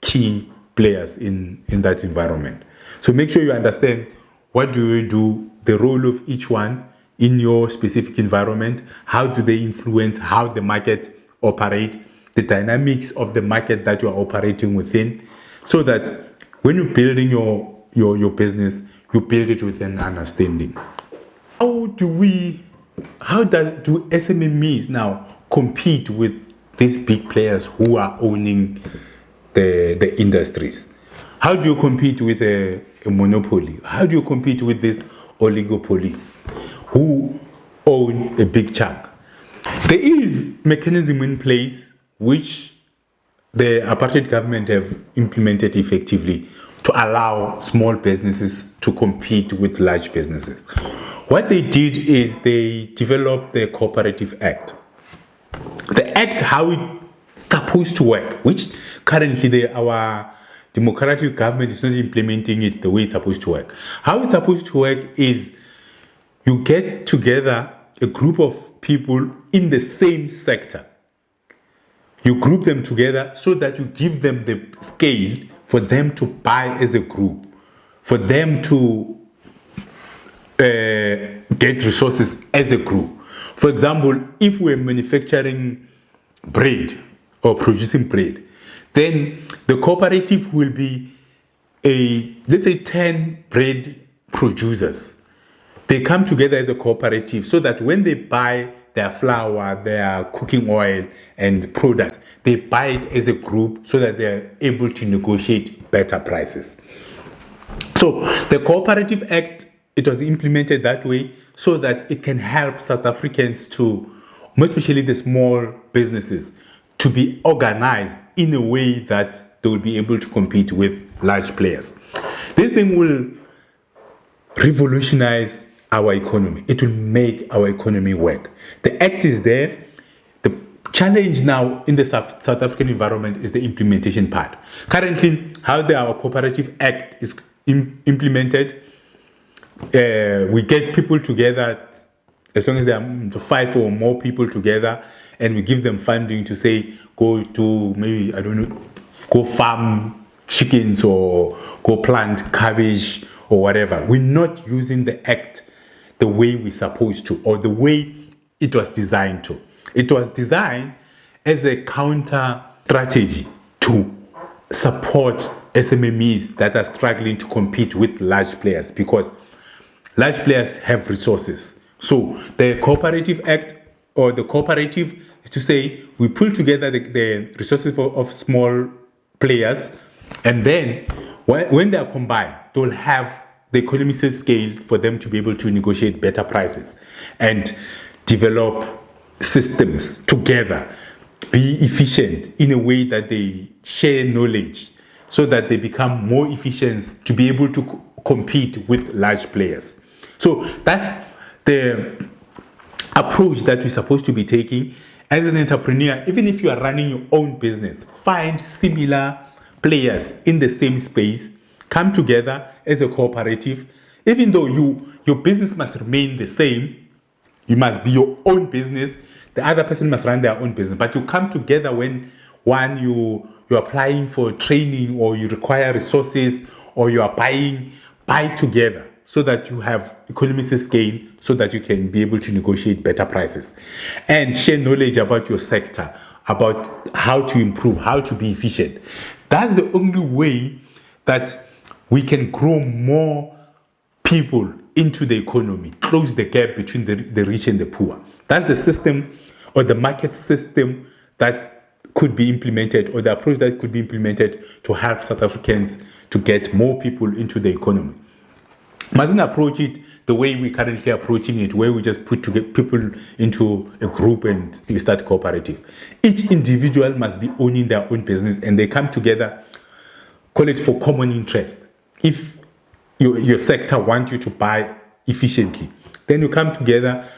key players in that environment. So make sure you understand what do you do, the role of each one in your specific environment, how do they influence how the market operates, the dynamics of the market that you are operating within, so that when you're building your business, you build it with an understanding. How do SMMEs now compete with these big players who are owning the industries? How do you compete with a monopoly? How do you compete with these oligopolies who own a big chunk? There is mechanism in place which the apartheid government have implemented effectively to allow small businesses to compete with large businesses. What they did is they developed the Cooperative Act. The act, how it's supposed to work, which currently our democratic government is not implementing it the way it's supposed to work. How it's supposed to work is you get together a group of people in the same sector. You group them together so that you give them the scale for them to buy as a group, for them to get resources as a group. For example, if we're manufacturing bread or producing bread, then the cooperative will be let's say 10 bread producers. They come together as a cooperative so that when they buy their flour, their cooking oil and products, they buy it as a group so that they're able to negotiate better prices. So the Cooperative Act, it was implemented that way so that it can help South Africans to, most especially the small businesses, to be organized in a way that they will be able to compete with large players. This thing will revolutionize our economy. It will make our economy work. The act is there. The challenge now in the South African environment is the implementation part. Currently, how our Cooperative Act is implemented, we get people together, as long as there are 5 or more people together, and we give them funding to say, go to maybe, I don't know, go farm chickens or go plant cabbage or whatever. We're not using the act the way we're supposed to, or the way it was designed to. It was designed as a counter strategy to support SMMEs that are struggling to compete with large players, because large players have resources. So the Cooperative Act or the cooperative is to say we pull together the resources of small players, and then when they are combined, they'll have the economies of scale for them to be able to negotiate better prices and develop systems together, be efficient in a way that they share knowledge so that they become more efficient to be able to compete with large players. So that's the approach that we're supposed to be taking as an entrepreneur. Even if you are running your own business, find similar players in the same space, come together as a cooperative. Even though your business must remain the same, you must be your own business, the other person must run their own business, but you come together when you're applying for training, or you require resources, or you are buy together so that you have economies of scale, so that you can be able to negotiate better prices and share knowledge about your sector, about how to improve, how to be efficient. That's the only way that we can grow more people into the economy, close the gap between the rich and the poor. That's the system, or the market system, that could be implemented, or the approach that could be implemented to help South Africans to get more people into the economy. Mustn't approach it the way we're currently approaching it, where we just put together people into a group and we start cooperative. Each individual must be owning their own business, and they come together, call it for common interest. If your sector wants you to buy efficiently, then you come together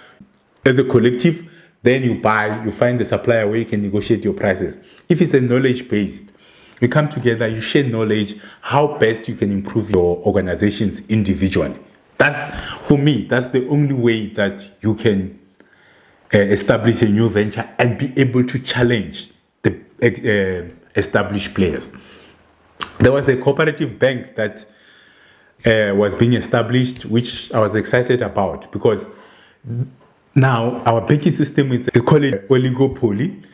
as a collective, then you buy, you find the supplier where you can negotiate your prices. If it's a knowledge-based, you come together, you share knowledge, how best you can improve your organizations individually. For me, that's the only way that you can establish a new venture and be able to challenge the established players. There was a cooperative bank that was being established, which I was excited about, because now our banking system is called Oligopoly,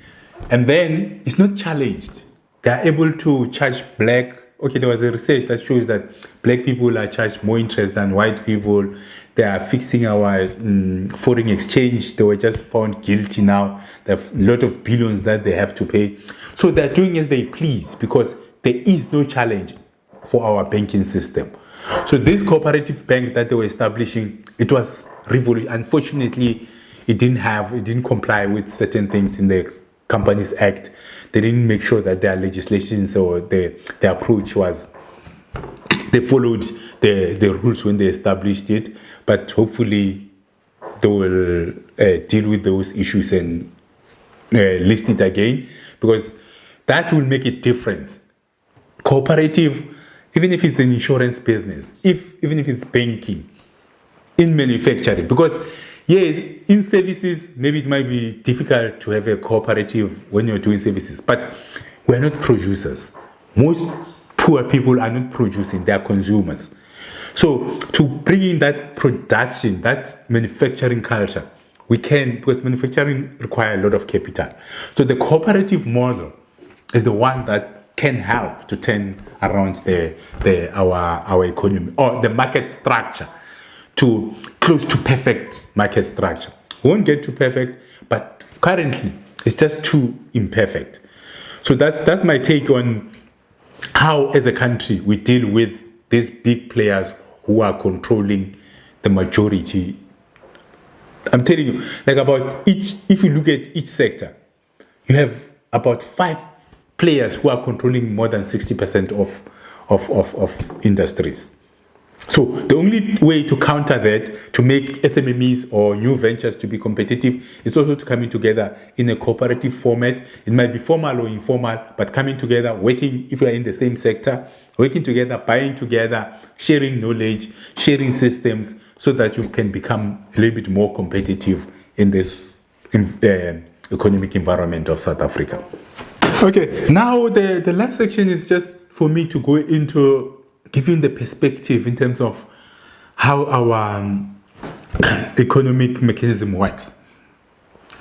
and then it's not challenged. They are able to charge there was a research that shows that black people are charged more interest than white people. They are fixing our foreign exchange. They were just found guilty now. There are a lot of billions that they have to pay. So they're doing as they please, because there is no challenge for our banking system. So this cooperative bank that they were establishing, it was revolutionary. Unfortunately, it didn't comply with certain things in the Companies Act. They didn't make sure that their legislation or their approach was they followed the rules when they established it, but hopefully they will deal with those issues and list it again, because that will make a difference. Cooperative, even if it's an insurance business, even if it's banking, in manufacturing, because yes, in services, maybe it might be difficult to have a cooperative when you're doing services, but we're not producers. Most poor people are not producing, they are consumers. So to bring in that production, that manufacturing culture, we can, because manufacturing requires a lot of capital. So the cooperative model is the one that can help to turn around our economy, or the market structure to close to perfect market structure. We won't get to perfect, but currently it's just too imperfect. So that's my take on how, as a country, we deal with these big players who are controlling the majority. I'm telling you, like about each, if you look at each sector, you have about 5 players who are controlling more than 60% of industries. So the only way to counter that, to make SMMEs or new ventures to be competitive, is also to coming together in a cooperative format. It might be formal or informal, but coming together, working, if you are in the same sector, working together, buying together, sharing knowledge, sharing systems, so that you can become a little bit more competitive in this economic environment of South Africa. Okay, now the last section is just for me to go into giving the perspective in terms of how our economic mechanism works.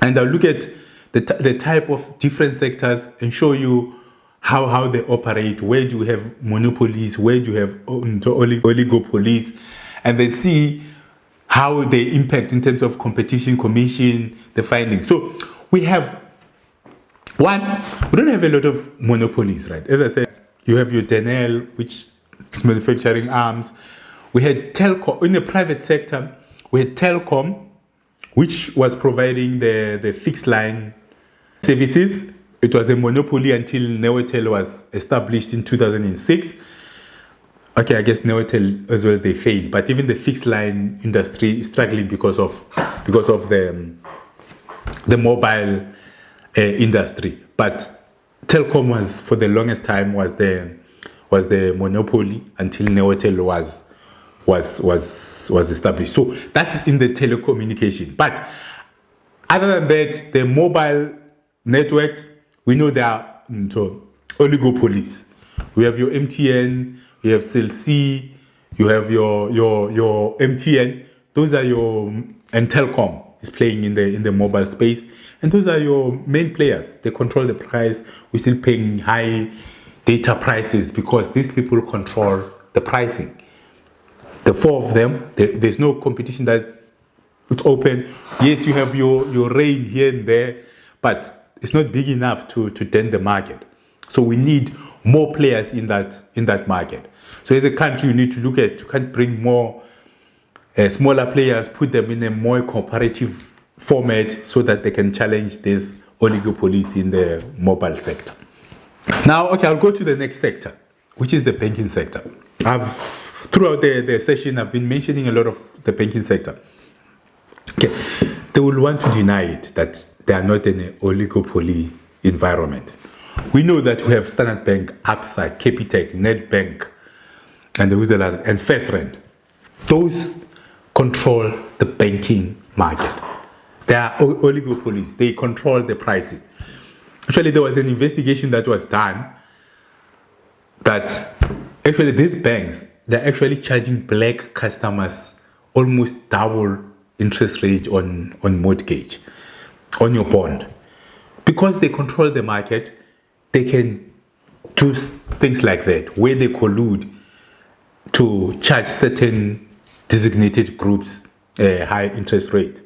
And I'll look at the type of different sectors and show you how they operate, where do you have monopolies, where do you have oligopolies, and then see how they impact in terms of competition, commission, the findings. So we have one, we don't have a lot of monopolies, right? As I said, you have your Denel, which is manufacturing arms. We had Telkom in the private sector. We had Telkom, which was providing the fixed line services. It was a monopoly until Neotel was established in 2006. Okay, I guess Neotel as well, they failed. But even the fixed line industry is struggling because of the mobile industry. But Telkom was, for the longest time, was the monopoly until Neotel was established. So that's in the telecommunication. But other than that, the mobile networks, we know there are oligopolies. We have your MTN, you have Cell C, you have your MTN. Those are your, and Telkom is playing in the mobile space, and those are your main players. They control the price. We're still paying high data prices because these people control the pricing. The 4 of them, there's no competition that's open. Yes, you have your reign here and there, but it's not big enough to dent the market. So we need more players in that market. So as a country, you need to look at, you can't bring more smaller players, put them in a more comparative format so that they can challenge these oligopolies in the mobile sector. Now, okay, I'll go to the next sector, which is the banking sector. Throughout the session, I've been mentioning a lot of the banking sector. Okay, they will want to deny it, that they are not in an oligopoly environment. We know that we have Standard Bank, Absa, Capitec, Nedbank, and and FirstRand. Those control the banking market. They are oligopolies. They control the pricing. Actually, there was an investigation that was done that actually these banks, they're actually charging black customers almost double interest rate on mortgage, on your bond. Because they control the market, they can do things like that, where they collude to charge certain designated groups a high interest rate,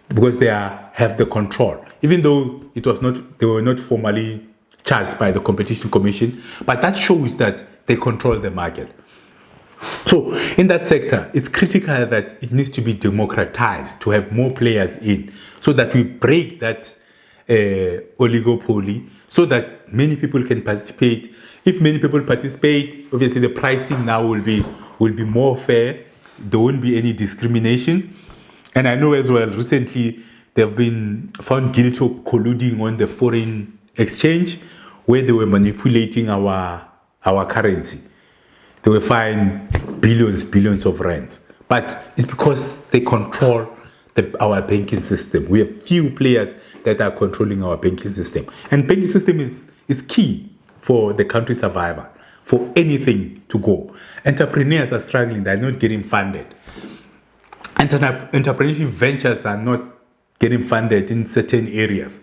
because they have the control. Even though they were not formally charged by the Competition Commission, but that shows that they control the market. So in that sector, it's critical that it needs to be democratized, to have more players in, so that we break that oligopoly, so that many people can participate. If many people participate, obviously the pricing now will be more fair. There won't be any discrimination. And I know as well, recently they've been found guilty of colluding on the foreign exchange, where they were manipulating our currency. They were fined billions of rands. But it's because they control our banking system. We have few players that are controlling our banking system. And banking system is key for the country's survival, for anything to go. Entrepreneurs are struggling, they're not getting funded. Entrepreneurship ventures are not getting funded in certain areas.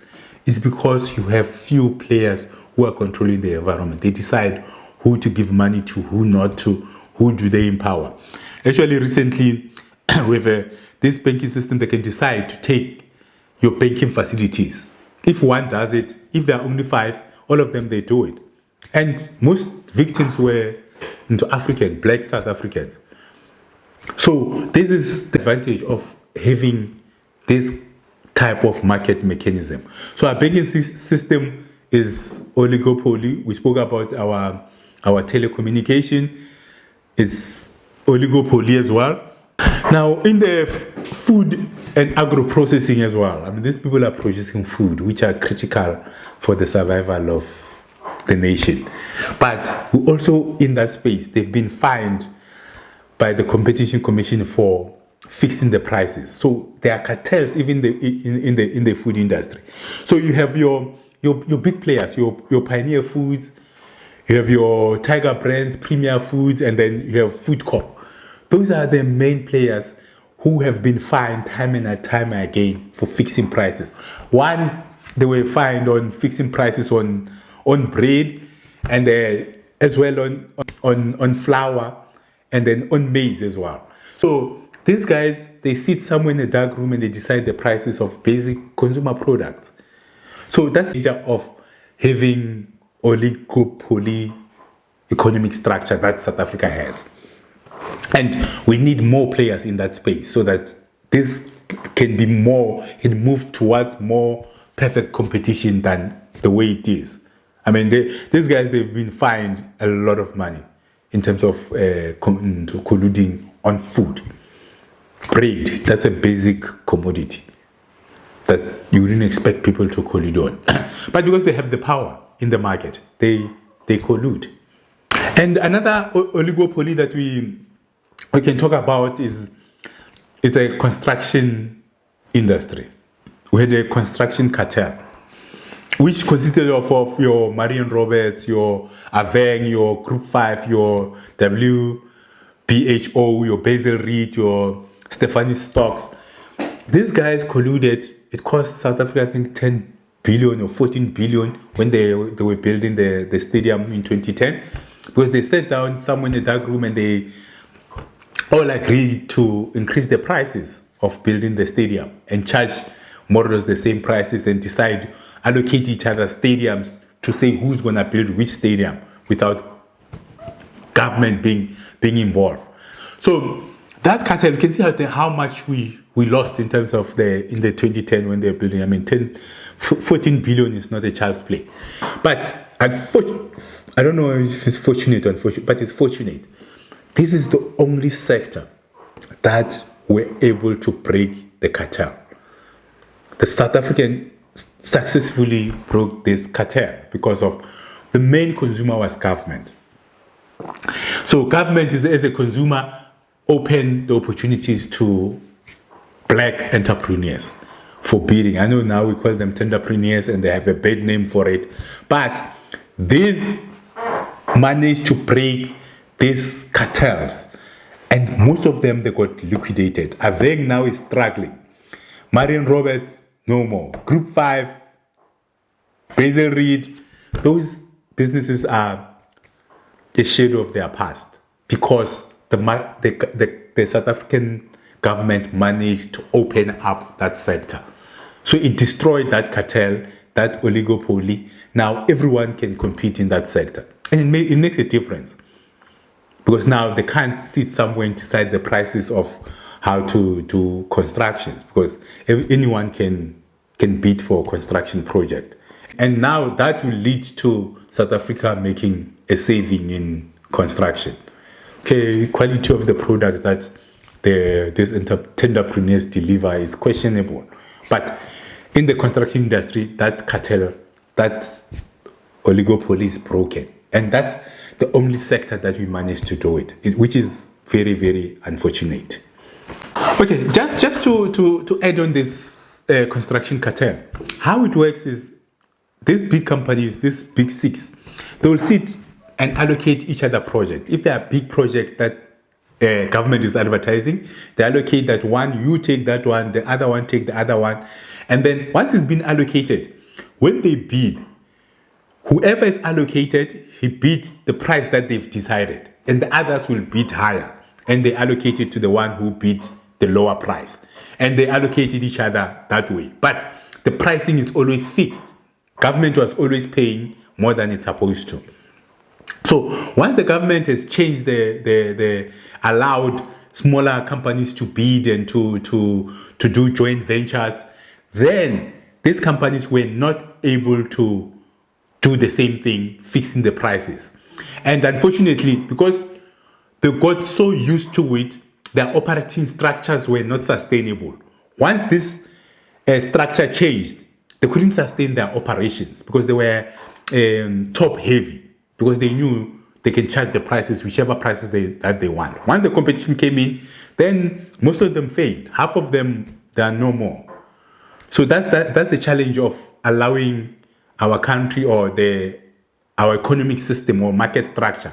It's because you have few players who are controlling the environment. They decide who to give money to, who not to, who do they empower. Actually, recently, with this banking system, they can decide to take your banking facilities. If one does it, if there are only 5, all of them, they do it. And most victims were into Black South Africans. So this is the advantage of having this type of market mechanism. So our banking system is oligopoly. We spoke about our telecommunication is oligopoly as well. Now, in the food and agro-processing as well, I mean, these people are producing food, which are critical for the survival of the nation. But we also, in that space, they've been fined by the Competition Commission for fixing the prices. So there are cartels even in the food industry. So you have your big players, your Pioneer Foods, you have your Tiger Brands, Premier Foods, and then you have Food Corp. Those are the main players who have been fined time and time again for fixing prices. One is they were fined on fixing prices on bread, and as well on flour, and then on maize as well. So these guys, they sit somewhere in a dark room and they decide the prices of basic consumer products. So that's the danger of having oligopoly economic structure that South Africa has. And we need more players in that space so that this can be move towards more perfect competition than the way it is. I mean, these guys, they've been fined a lot of money in terms of colluding on food. Bread, that's a basic commodity that you wouldn't expect people to collude on. But because they have the power in the market, they collude. And another oligopoly that we can talk about is a construction industry. We had a construction cartel, which consisted of your Marion Roberts, your Aveng, your Group 5, your WBHO, your Basil Reed, your Stephanie Stocks. These guys colluded. It cost South Africa, I think, 10 billion or 14 billion when they were building the stadium in 2010, because they sat down somewhere in a dark room and they all agreed to increase the prices of building the stadium and charge more or less the same prices and allocate each other stadiums to say who's going to build which stadium without government being involved. So that cartel, you can see how much we lost in terms of in the 2010 when they were building. I mean, 14 billion is not a child's play. But I don't know if it's fortunate or unfortunate, but it's fortunate. This is the only sector that were able to break the cartel. The South African successfully broke this cartel because of the main consumer was government. So government, as a consumer, opened the opportunities to black entrepreneurs for bidding. I know now we call them tenderpreneurs and they have a bad name for it. But these managed to break these cartels, and most of them, they got liquidated. Aveng now is struggling. Marion Roberts, no more. Group 5, Basil Reed, those businesses are a shadow of their past because the South African government managed to open up that sector. So it destroyed that cartel, that oligopoly. Now everyone can compete in that sector. And it makes a difference. Because now they can't sit somewhere and decide the prices of how to do constructions. Because anyone can bid for a construction project. And now that will lead to South Africa making a saving in construction. Okay, quality of the products that these entrepreneurs deliver is questionable. But in the construction industry, that cartel, that oligopoly is broken. And that's the only sector that we managed to do it, which is very, very unfortunate. Okay, just to add on this construction cartel, how it works is these big companies, these big six, they will sit and allocate each other project. If there are big project that government is advertising, they allocate that one, you take that one, the other one take the other one. And then once it's been allocated, when they bid, whoever is allocated, he bid the price that they've decided. And the others will bid higher. And they allocate it to the one who bid the lower price. And they allocated each other that way. But the pricing is always fixed. Government was always paying more than it's supposed to. So once the government has changed the allowed smaller companies to bid and to do joint ventures, then these companies were not able to do the same thing, fixing the prices. And unfortunately, because they got so used to it, their operating structures were not sustainable. Once this structure changed, they couldn't sustain their operations because they were top heavy, because they knew they can charge the prices, whichever prices that they want. Once the competition came in, then most of them failed. Half of them, they are no more. So that's the challenge of allowing our country or our economic system or market structure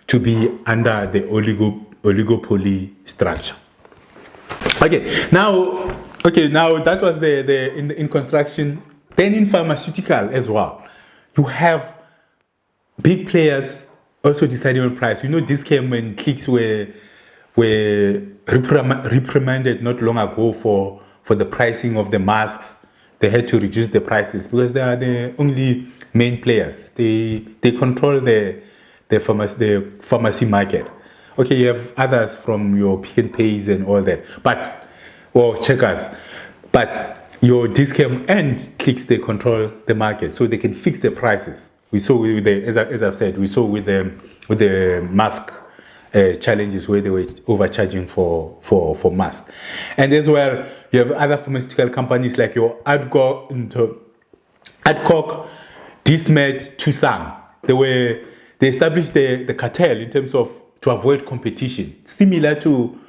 to be under the oligopoly structure. Now that was in construction. Then in pharmaceutical as well, you have big players also deciding on price. This came when Clicks were reprimanded not long ago for the pricing of the masks. They had to reduce the prices because they are the only main players. They control the pharmacy market. Okay, you have others from your Pick and Pays and all that, or Checkers, but your Discount and Clicks, they control the market, so they can fix the prices. We saw with as I said, we saw with the mask challenges where they were overcharging for masks. And as well, you have other pharmaceutical companies like your Adcock, Dismet, Tusang. They established the cartel in terms of to avoid competition, similar to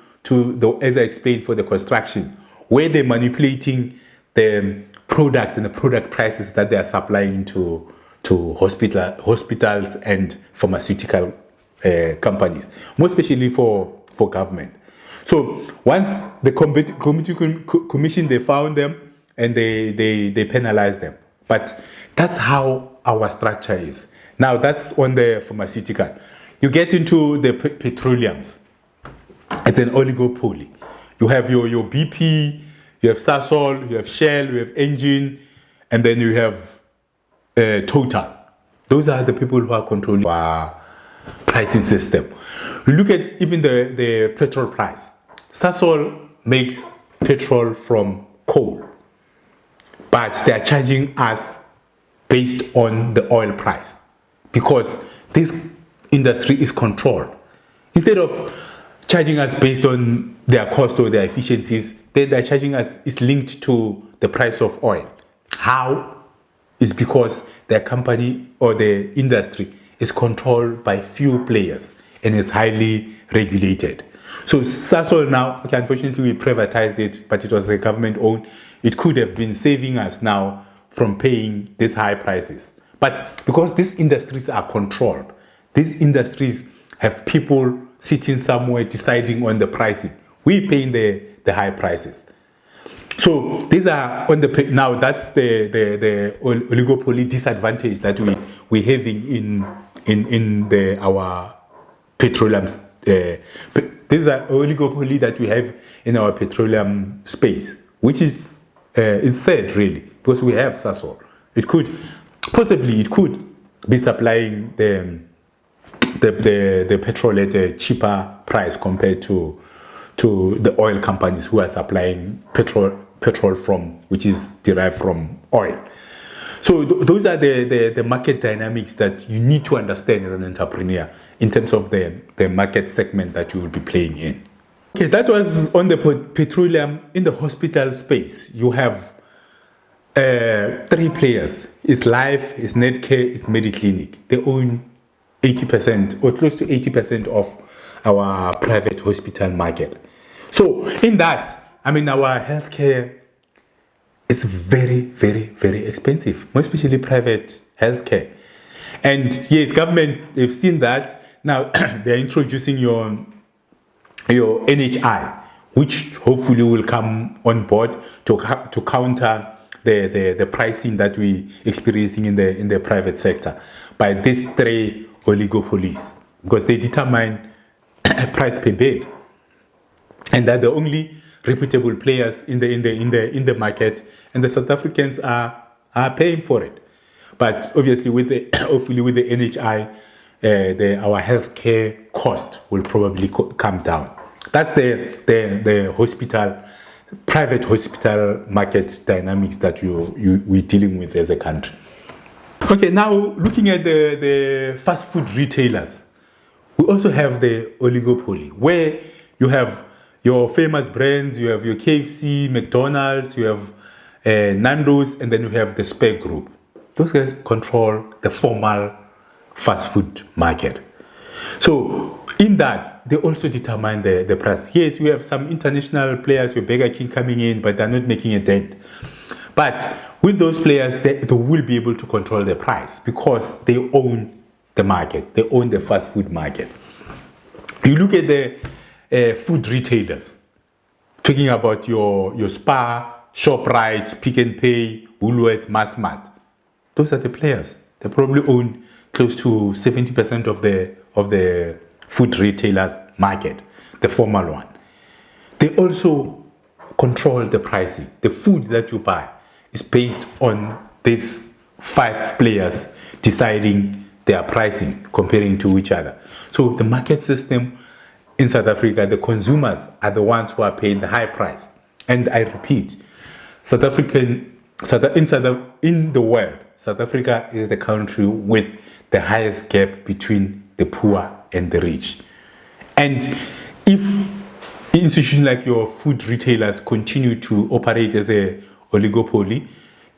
as I explained for the construction, where they're manipulating the product and the product prices that they are supplying to hospitals and pharmaceutical companies, more especially for government. So once the commission, they found them and they penalized them. But that's how our structure is. Now that's on the pharmaceutical. You get into the petroleums. It's an oligopoly. You have your BP, you have Sasol, you have Shell, you have Engine, and then you have Total. Those are the people who are controlling our pricing system. We look at even the petrol price. Sasol makes petrol from coal, but they are charging us based on the oil price because this industry is controlled. Instead of charging us based on their cost or their efficiencies, then they're charging us is linked to the price of oil. How? Is because their company or the industry is controlled by few players and is highly regulated. So Sasol now, okay, unfortunately we privatized it, but it was a government owned. It could have been saving us now from paying these high prices. But because these industries are controlled, these industries have people sitting somewhere deciding on the pricing. We paying the high prices. So these are on the now. That's the oligopoly disadvantage that we're having in our petroleum. These are oligopoly that we have in our petroleum space, which is it's sad really because we have Sasol. It could be supplying the petrol at a cheaper price compared to the oil companies who are supplying petrol from which is derived from oil. So those are the market dynamics that you need to understand as an entrepreneur in terms of the market segment that you will be playing in. Okay, that was on the petroleum. In the hospital space, you have three players. It's Life, it's Netcare, it's Mediclinic. They own 80% or close to 80% of our private hospital market. So in that, I mean, our healthcare is very, very, very expensive, more especially private healthcare. And yes, government, they've seen that. Now they're introducing your NHI, which hopefully will come on board to counter the pricing that we experiencing in the private sector by these three oligopolies, because they determine price per bed, and they're the only reputable players in the market, and the South Africans are paying for it. But obviously, hopefully with the NHI, our healthcare cost will probably come down. That's the private hospital market dynamics that we're dealing with as a country. Okay, now looking at the fast food retailers, we also have the oligopoly, where you have your famous brands, you have your KFC, McDonald's, you have Nando's, and then you have the Spare Group. Those guys control the formal fast food market. So in that, they also determine the price. Yes, we have some international players, your Burger King coming in, but they're not making a dent. But with those players, they will be able to control the price because they own the market. They own the fast food market. You look at the food retailers, talking about your Spar, ShopRite, Pick n Pay, Woolworths, Massmart. Those are the players. They probably own close to 70% of the food retailers market, the formal one. They also control the pricing. The food that you buy is based on these 5 players deciding their pricing, comparing to each other. So the market system in South Africa, the consumers are the ones who are paying the high price. And I repeat, in the world, South Africa is the country with the highest gap between the poor and the rich. And if institutions like your food retailers continue to operate as a oligopoly,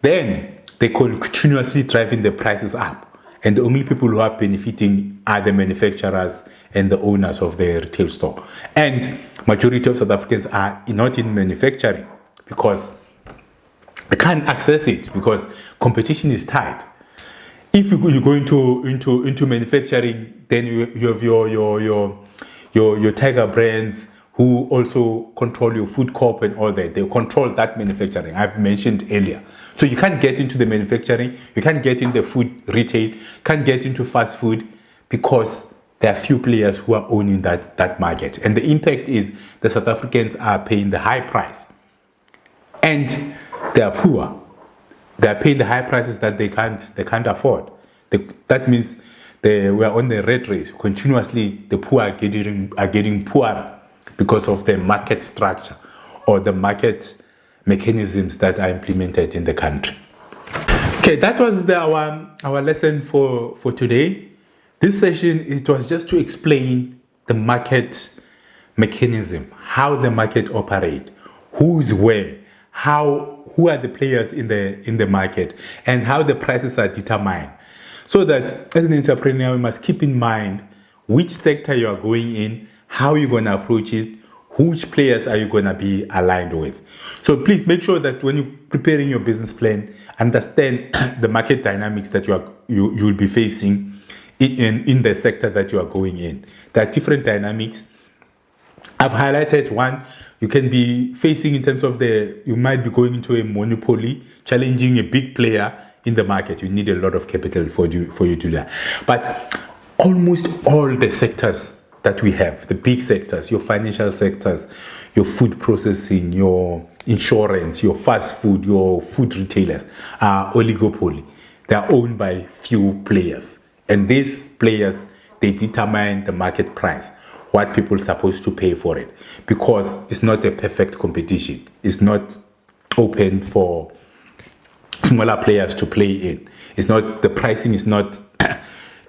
then they continuously driving the prices up. And the only people who are benefiting are the manufacturers and the owners of the retail store. And majority of South Africans are not in manufacturing because they can't access it because competition is tight. If you go into manufacturing, then you have your Tiger brands who also control your food corp and all that. They control that manufacturing I've mentioned earlier. So you can't get into the manufacturing, you can't get into the food retail, can't get into fast food because there are few players who are owning that market. And the impact is the South Africans are paying the high price. And they are poor. They are paying the high prices that they can't afford. That means we are on the red race. Continuously, the poor are getting poorer because of the market structure or the market mechanisms that are implemented in the country. Okay, that was our lesson for today. This session, it was just to explain the market mechanism, how the market operates, who's where, who are the players in the market, and how the prices are determined. So that as an entrepreneur, you must keep in mind which sector you are going in, how you're going to approach it, which players are you going to be aligned with. So please make sure that when you're preparing your business plan, understand the market dynamics that you will be facing in the sector that you are going in. There are different dynamics. I've highlighted one. You can be facing in terms of you might be going into a monopoly, challenging a big player in the market. You need a lot of capital for you to do that. But almost all the sectors that we have, the big sectors, your financial sectors, your food processing, your insurance, your fast food, your food retailers are oligopoly. They are owned by few players. And these players, they determine the market price, what people are supposed to pay for it, because it's not a perfect competition. It's not open for, it's smaller players to play in. It's not, the pricing is not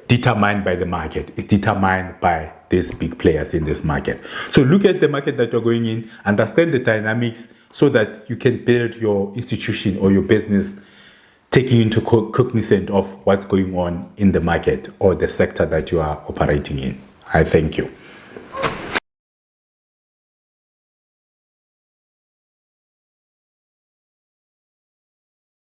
determined by the market. It's determined by these big players in this market. So look at the market that you're going in, understand the dynamics so that you can build your institution or your business taking into cognizant of what's going on in the market or the sector that you are operating in. I thank you.